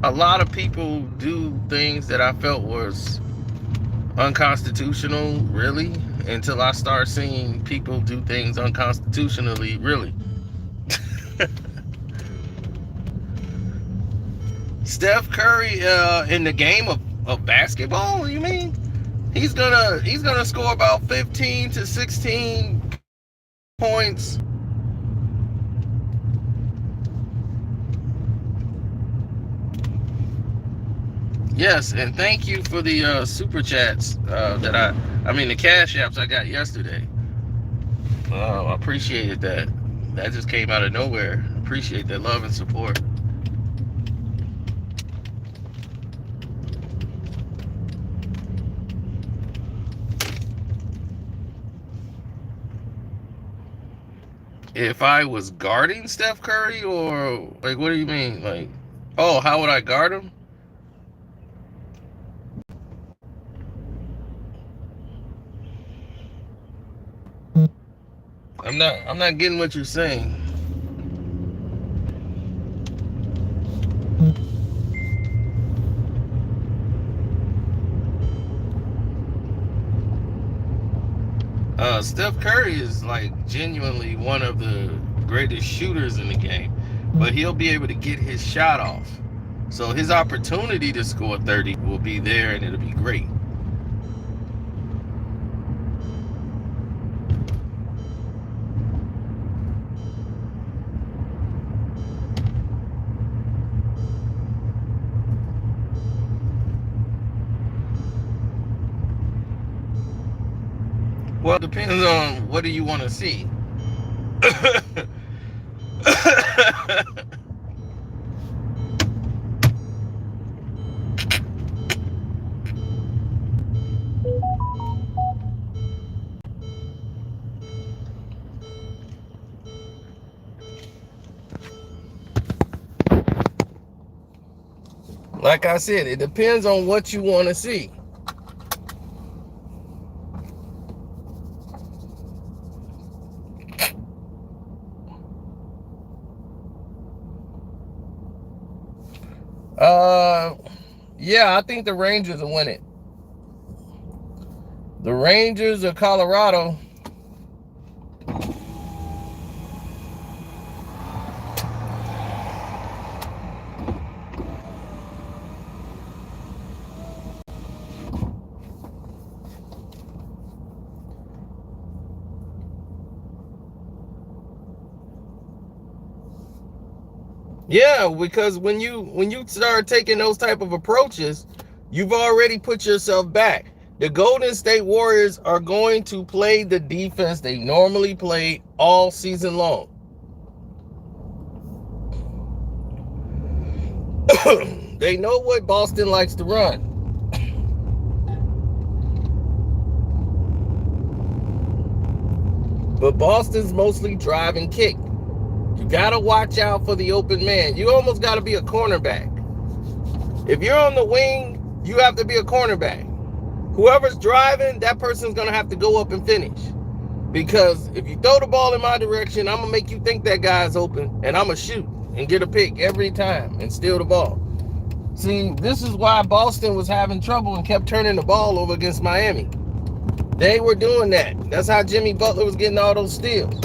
a lot of people do things that I felt was unconstitutional, really, until I start seeing people do things unconstitutionally, really. Steph Curry in the game of basketball, you mean? He's gonna score about 15 to 16 points. Yes, and thank you for the super chats that I mean the cash apps I got yesterday. I appreciated that. That just came out of nowhere. Appreciate that love and support. If I was guarding Steph Curry, or like, what do you mean? Like, oh, how would I guard him? I'm not getting what you're saying. Steph Curry is like genuinely one of the greatest shooters in the game, but he'll be able to get his shot off. So his opportunity to score 30 will be there, and it'll be great. Well, it depends on what do you want to see. Like I said, it depends on what you want to see. Yeah, I think the Rangers will win it. The Rangers of Colorado. Yeah, because when you start taking those type of approaches, you've already put yourself back. The Golden State Warriors are going to play the defense they normally play all season long. They know what Boston likes to run. But Boston's mostly drive and kick. You got to watch out for the open man. You almost got to be a cornerback. If you're on the wing, you have to be a cornerback. Whoever's driving, that person's going to have to go up and finish. Because if you throw the ball in my direction, I'm going to make you think that guy's open, and I'm going to shoot and get a pick every time and steal the ball. See, this is why Boston was having trouble and kept turning the ball over against Miami. They were doing that. That's how Jimmy Butler was getting all those steals.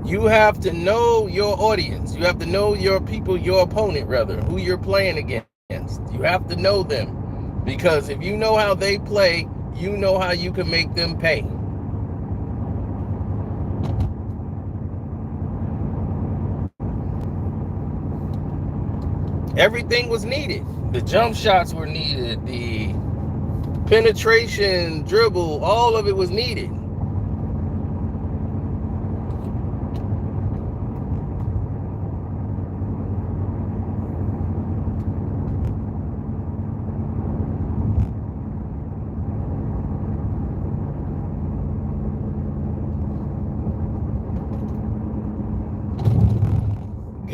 You have to know your audience. You have to know your people, your opponent rather, who you're playing against. You have to know them. Because if you know how they play, you know how you can make them pay. Everything was needed. The jump shots were needed. The penetration, dribble, all of it was needed.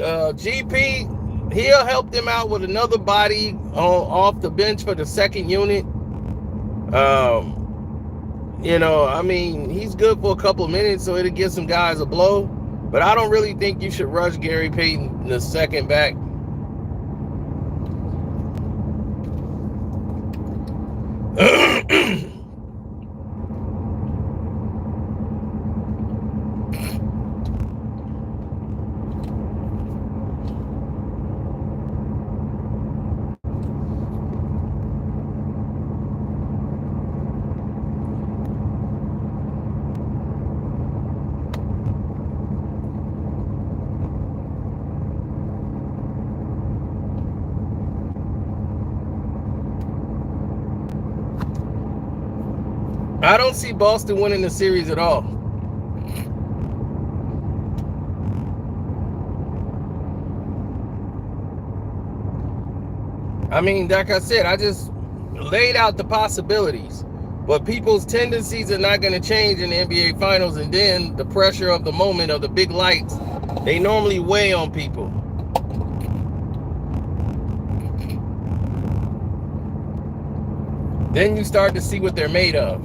GP, he'll help them out with another body off the bench for the second unit. I mean, he's good for a couple of minutes, so it'll give some guys a blow. But I don't really think you should rush Gary Payton the second back. I don't see Boston winning the series at all. I mean, like I said, I just laid out the possibilities. But people's tendencies are not going to change in the NBA Finals. And then the pressure of the moment of the big lights, they normally weigh on people. Then you start to see what they're made of.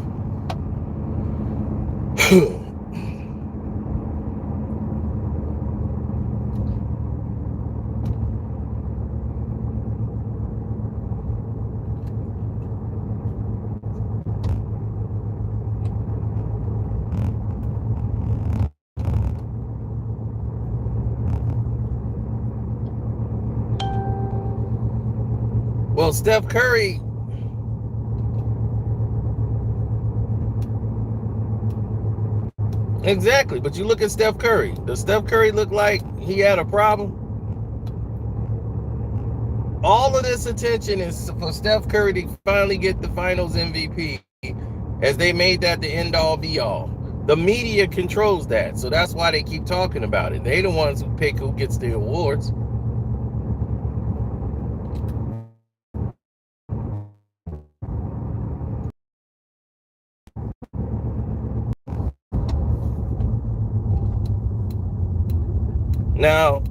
Well, Steph Curry, exactly, but you look at Steph Curry. Does Steph Curry look like he had a problem? All of this attention is for Steph Curry to finally get the Finals MVP, as they made that the end-all be-all. The media controls that, so that's why they keep talking about it. They're the ones who pick who gets the awards. Now,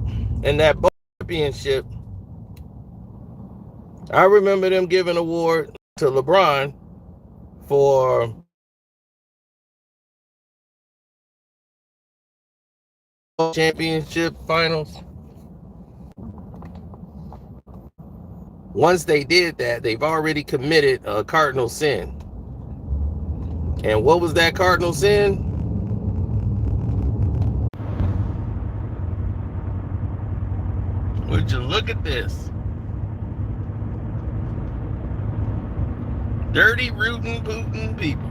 in that championship, I remember them giving an award to LeBron for championship finals. Once they did that, they've already committed a cardinal sin. And what was that cardinal sin? Would you look at this? Dirty, rootin', pootin' people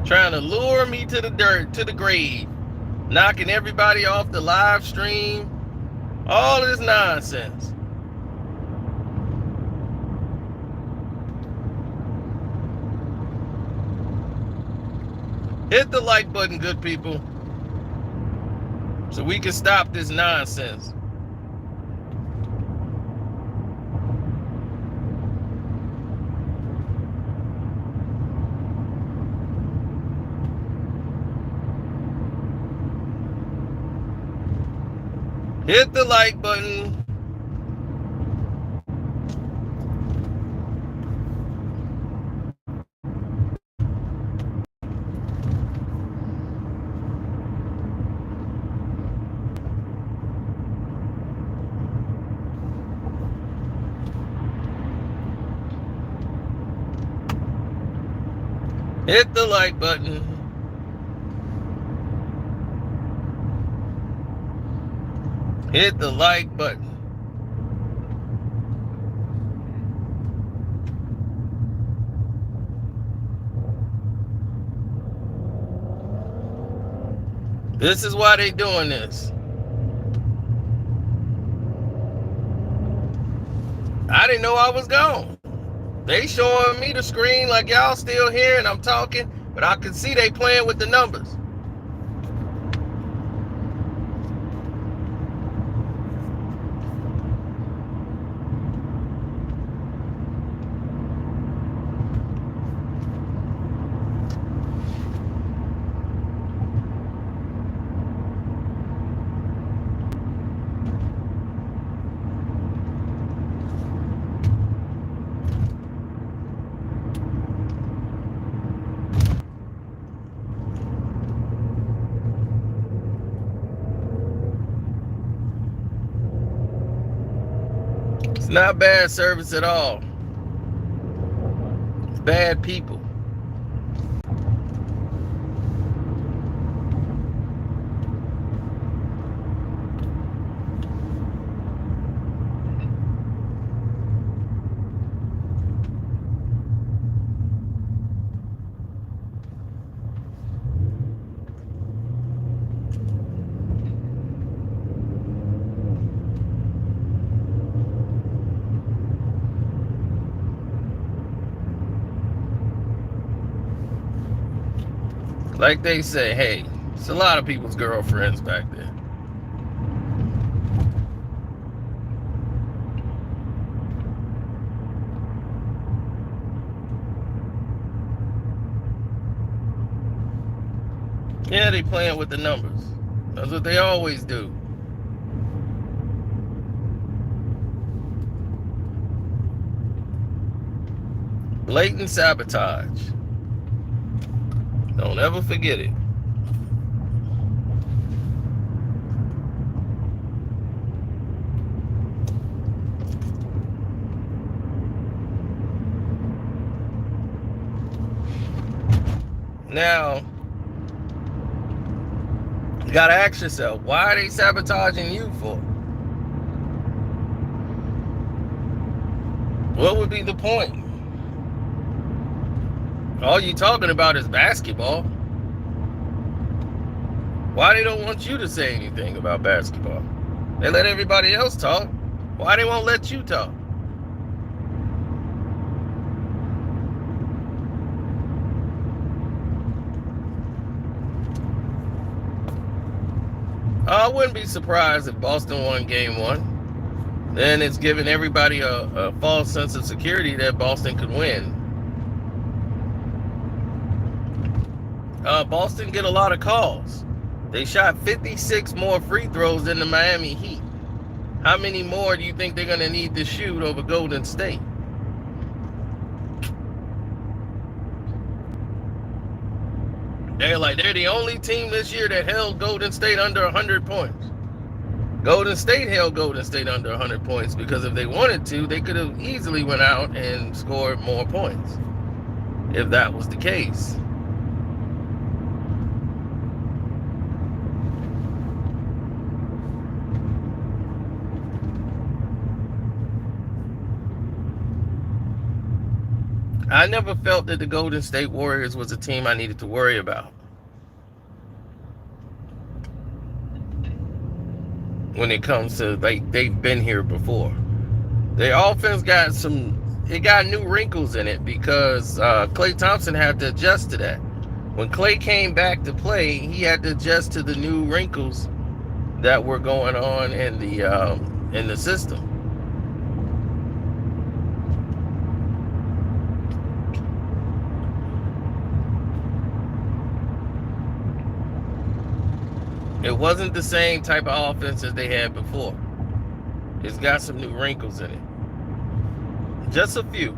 trying to lure me to the dirt, to the grave, knocking everybody off the live stream, all this nonsense. Hit the like button, good people, so we can stop this nonsense. Hit the like button. Hit the like button. Hit the like button. This is why they doing this. I didn't know I was gone. They showing me the screen like y'all still here and I'm talking, but I can see they playing with the numbers. not bad service at all. It's bad people. Like they say, hey, it's a lot of people's girlfriends back there. Yeah, they playing with the numbers. That's what they always do. Blatant sabotage. Don't ever forget it. Now, you gotta ask yourself, why are they sabotaging you for? What would be the point? All you talking about is basketball. Why they don't want you to say anything about basketball? They let everybody else talk. Why they won't let you talk? I wouldn't be surprised if Boston won game 1. Then it's giving everybody a false sense of security that Boston could win. Boston get a lot of calls. They shot 56 more free throws than the Miami Heat. How many more do you think they're going to need to shoot over Golden State? They're the only team this year that held Golden State under 100 points. Golden State held Golden State under 100 points because if they wanted to, they could have easily went out and scored more points if that was the case. I never felt that the Golden State Warriors was a team I needed to worry about. When it comes to, like, they've been here before. Their offense got new wrinkles in it because Klay Thompson had to adjust to that. When Klay came back to play, he had to adjust to the new wrinkles that were going on in the system. It wasn't the same type of offense as they had before. It's got some new wrinkles in it. Just a few.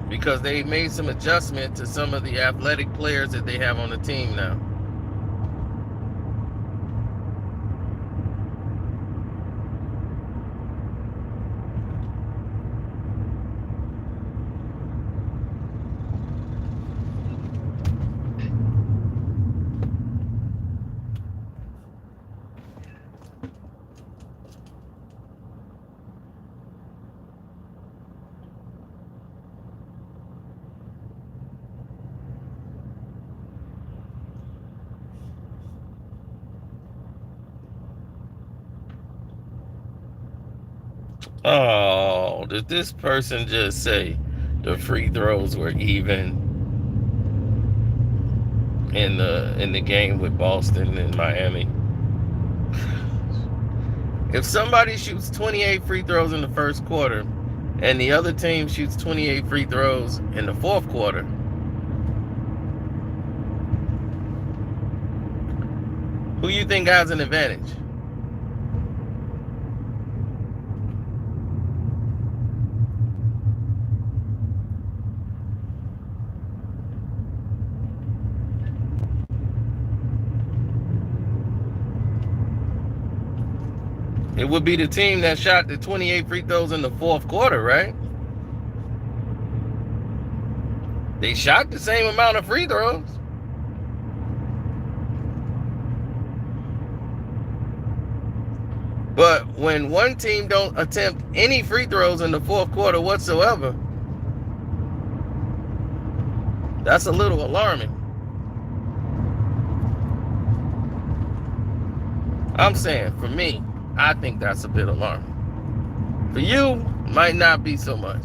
Because they made some adjustment to some of the athletic players that they have on the team now. Oh, did this person just say the free throws were even in the game with Boston and Miami? If somebody shoots 28 free throws in the first quarter and the other team shoots 28 free throws in the fourth quarter, who you think has an advantage? It would be the team that shot the 28 free throws in the fourth quarter, right? They shot the same amount of free throws. But when one team don't attempt any free throws in the fourth quarter whatsoever, that's a little alarming. I'm saying, for me, I think that's a bit alarming. For you, might not be so much.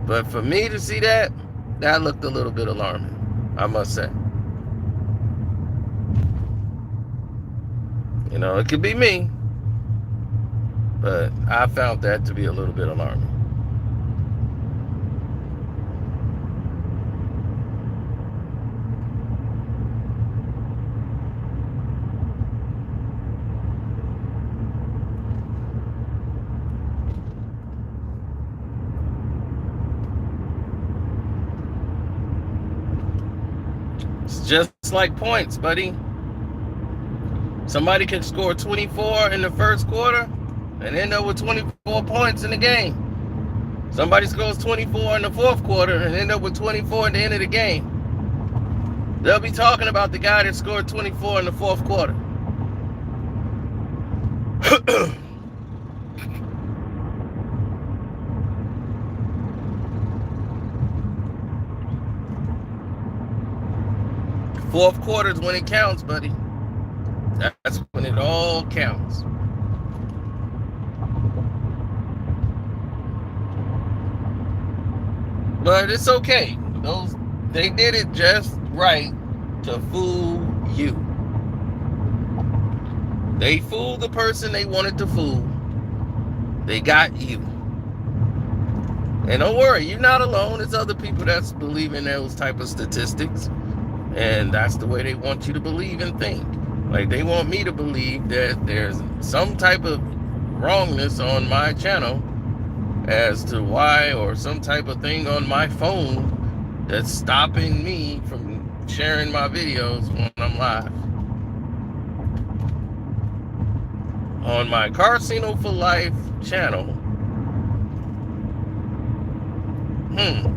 But for me to see that looked a little bit alarming, I must say. You know, it could be me, but I found that to be a little bit alarming. It's just like points, buddy. Somebody can score 24 in the first quarter and end up with 24 points in the game. Somebody scores 24 in the fourth quarter and end up with 24 at the end of the game. They'll be talking about the guy that scored 24 in the fourth quarter. Fourth quarter is when it counts, buddy. That's when it all counts. But it's okay. They did it just right to fool you. They fooled the person they wanted to fool. They got you. And don't worry, you're not alone. There's other people that's believing those type of statistics. And that's the way they want you to believe and think. Like, they want me to believe that there's some type of wrongness on my channel as to why, or some type of thing on my phone that's stopping me from sharing my videos when I'm live. On my Casino for Life channel,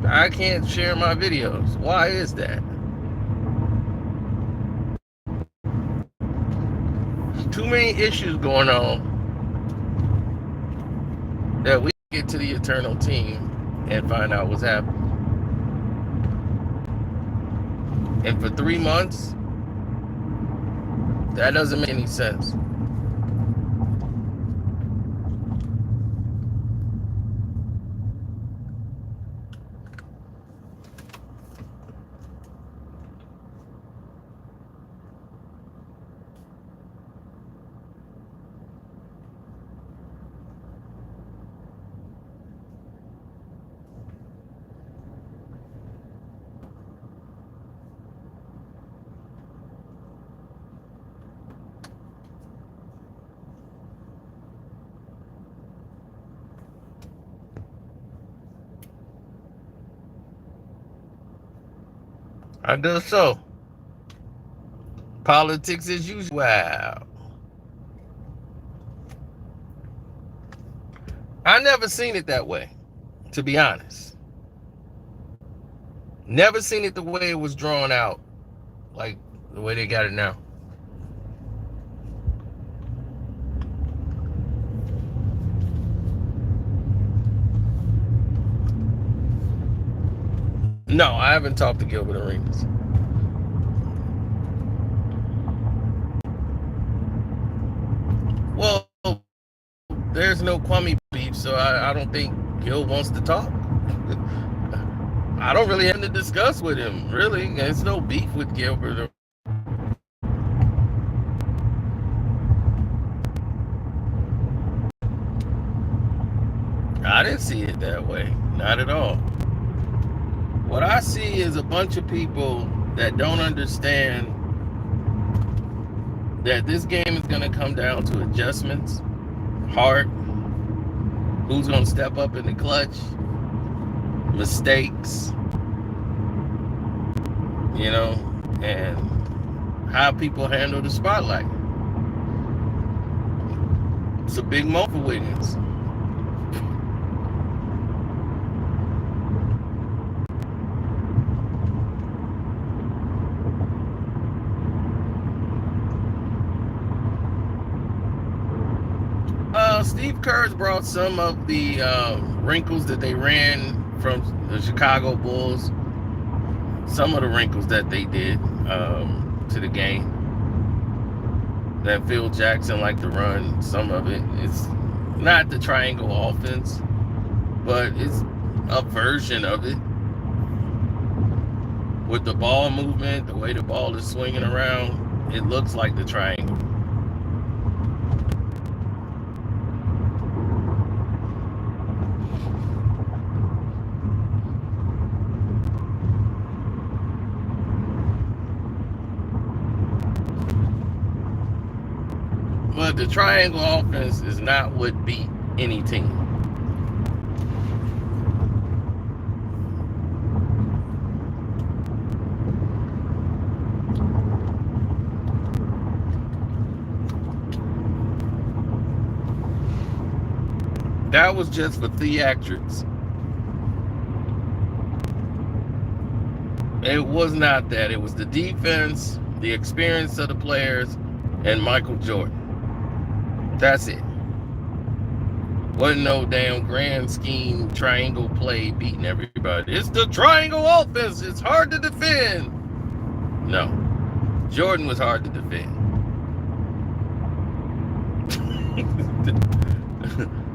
I can't share my videos. Why is that? Too many issues going on that we get to the eternal team and find out what's happening. And for 3 months, that doesn't make any sense. I do so. Politics as usual. I never seen it that way, to be honest. Never seen it the way it was drawn out, like the way they got it now. No, I haven't talked to Gilbert Arenas. Well, there's no Kwame beef, so I don't think Gil wants to talk. I don't really have to discuss with him, really. There's no beef with Gilbert. I didn't see it that way. Not at all. What I see is a bunch of people that don't understand that this game is going to come down to adjustments, heart, who's going to step up in the clutch, mistakes, you know, and how people handle the spotlight. It's a big moment for Wiggins. Steve Kerr's brought some of the wrinkles that they ran from the Chicago Bulls, some of the wrinkles that they did to the game. That Phil Jackson liked to run, some of it. It's not the triangle offense, but it's a version of it. With the ball movement, the way the ball is swinging around, it looks like the triangle. But the triangle offense is not what beat any team. That was just for theatrics. It was not that. It was the defense, the experience of the players, and Michael Jordan. That's it. Wasn't no damn grand scheme triangle play beating everybody. It's the triangle offense. It's hard to defend. No. Jordan was hard to defend.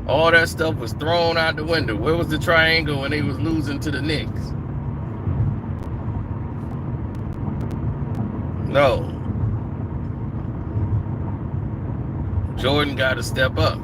All that stuff was thrown out the window. Where was the triangle when they was losing to the Knicks? No. Jordan got to step up.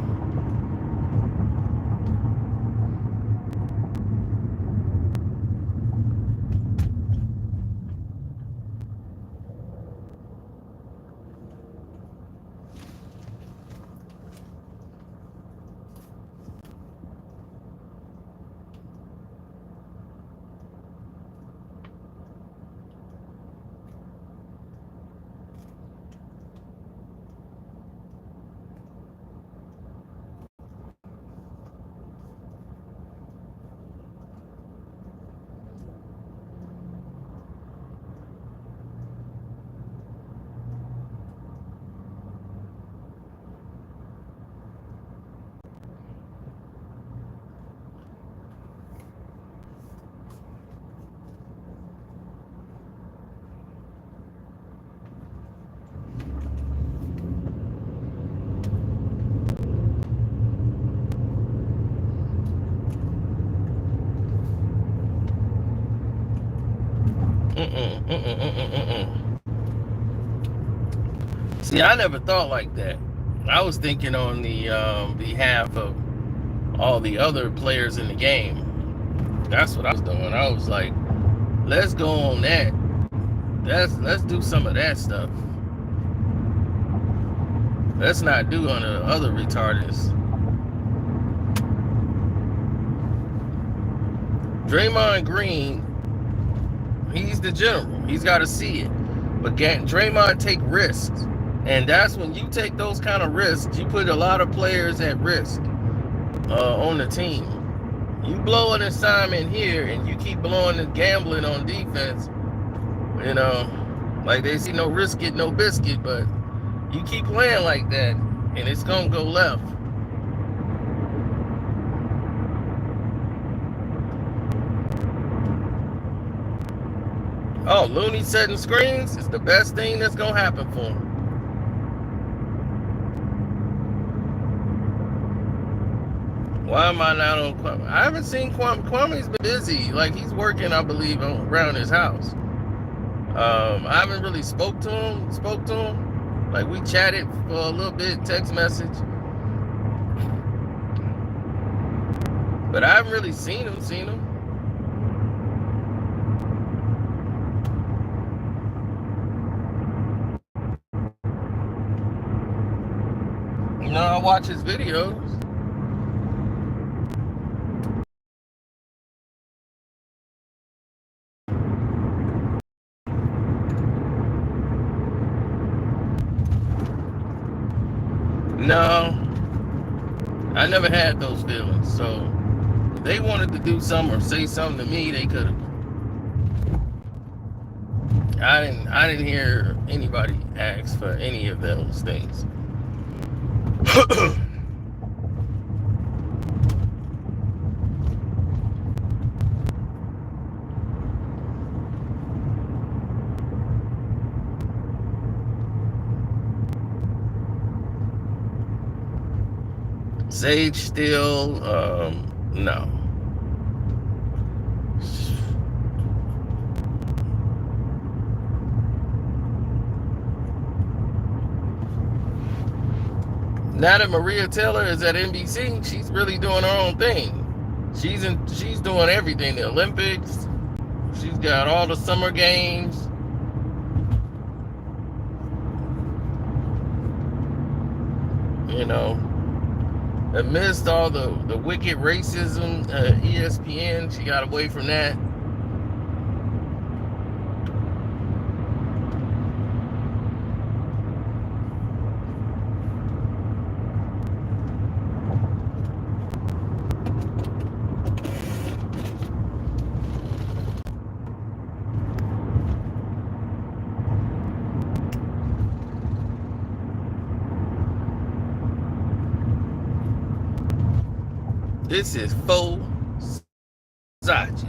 See, I never thought like that. I was thinking on the behalf of all the other players in the game. That's what I was doing. I was like, let's go on that. Let's do some of that stuff. Let's not do on the other retardeds. Draymond Green, he's the general. He's got to see it. But Draymond take risks. And that's when you take those kind of risks, you put a lot of players at risk on the team. You blow an assignment here and you keep blowing and gambling on defense, you know, like they see no risk it, no biscuit, but you keep playing like that and it's going to go left. Oh, Looney setting screens is the best thing that's going to happen for him. Why am I not on Kwame? I haven't seen Kwame. Kwame's been busy. Like, he's working, I believe, around his house. I haven't really spoke to him. Like, we chatted for a little bit, text message. But I haven't really seen him. You know, I watch his videos. No, I never had those feelings. So if they wanted to do something or say something to me, they could have. I didn't hear anybody ask for any of those things. Sage still, no. Now that Maria Taylor is at NBC, she's really doing her own thing. She's doing everything. The Olympics. She's got all the summer games. You know, amidst all the wicked racism, ESPN, she got away from that. This is Physicality.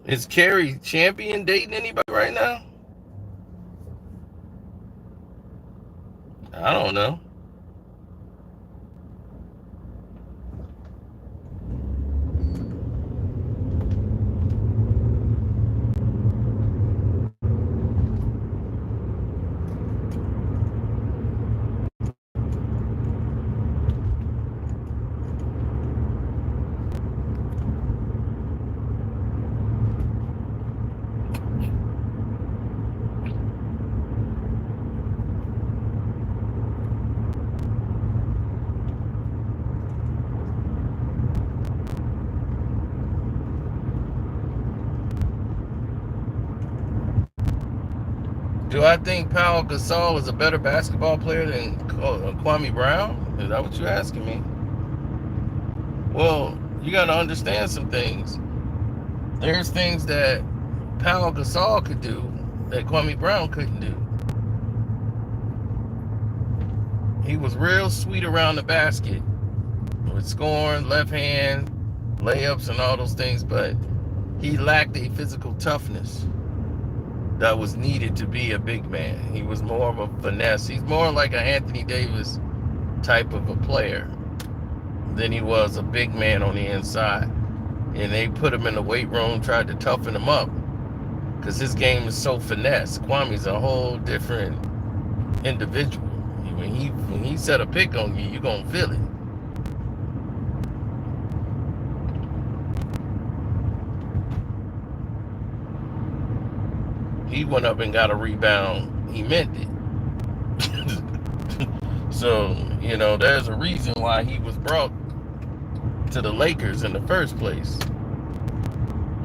Is Carrie Champion dating anybody right now? I don't know. Do I think Pau Gasol is a better basketball player than Kwame Brown? Is that what you're asking me? Well, you got to understand some things. There's things that Pau Gasol could do that Kwame Brown couldn't do. He was real sweet around the basket with scoring, left hand, layups, and all those things, but he lacked a physical toughness that was needed to be a big man. He was more of a finesse. He's more like an Anthony Davis type of a player than he was a big man on the inside. And they put him in the weight room, tried to toughen him up because his game is so finesse. Kwame's a whole different individual. When he set a pick on you, you're gonna feel it. He went up and got a rebound. He meant it. So, you know, there's a reason why he was brought to the Lakers in the first place.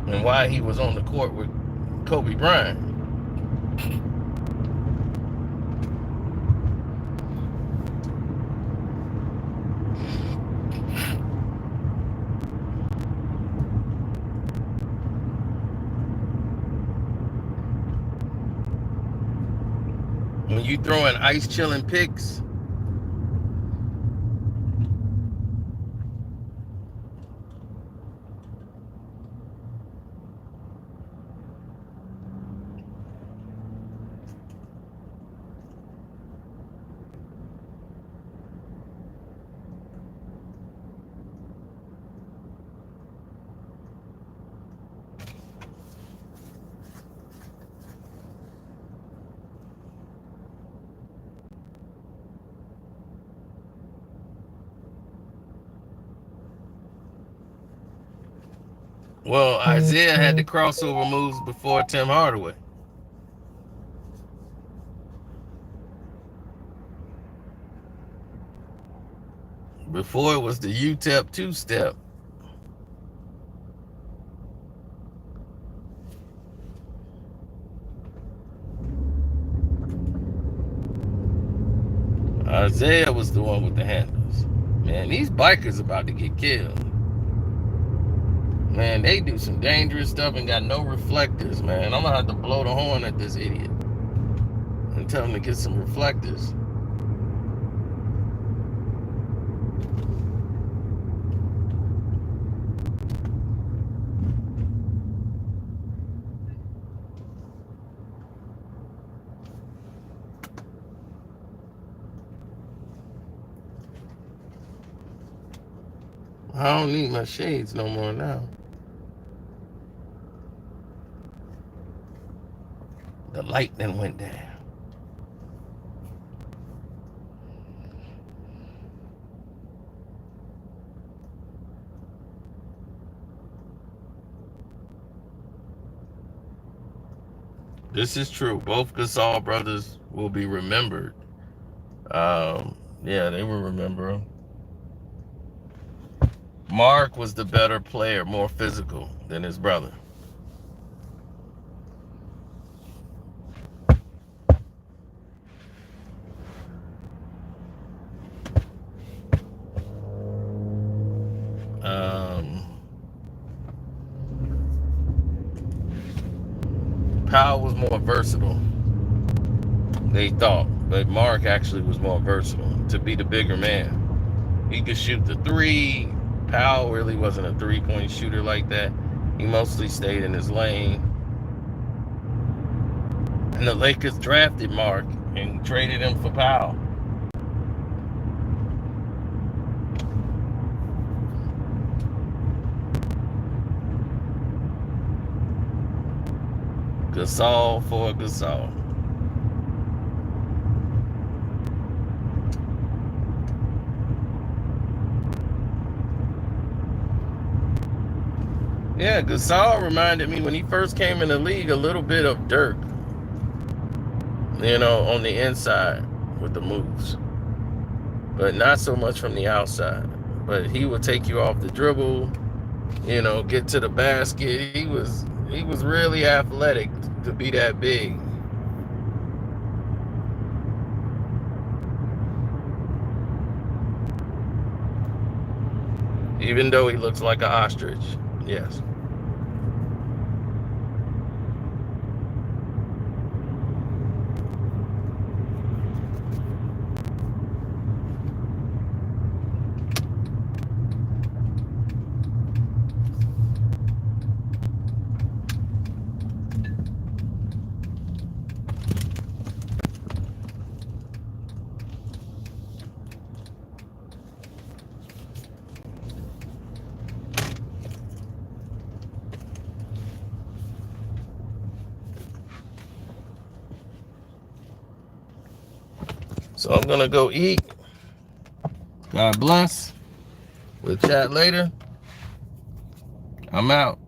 And why he was on the court with Kobe Bryant. When you throwing ice chilling picks. Well, Isaiah had the crossover moves before Tim Hardaway. Before it was the UTEP two-step. Isaiah was the one with the handles. Man, these bikers about to get killed. Man, they do some dangerous stuff and got no reflectors, man. I'm gonna have to blow the horn at this idiot and tell him to get some reflectors. I don't need my shades no more now. The light then went down. This is true. Both Gasol brothers will be remembered. Yeah, they will remember him. Mark was the better player, more physical than his brother. Powell was more versatile, they thought, but Mark actually was more versatile to be the bigger man. He could shoot the three. Powell really wasn't a three-point shooter like that. He mostly stayed in his lane. And the Lakers drafted Mark and traded him for Powell. Gasol for Gasol. Yeah, Gasol reminded me when he first came in the league a little bit of Dirk. You know, on the inside with the moves. But not so much from the outside. But he would take you off the dribble, you know, get to the basket. He was really athletic to be that big. Even though he looks like an ostrich. Yes. So I'm going to go eat. God bless. We'll chat later. I'm out.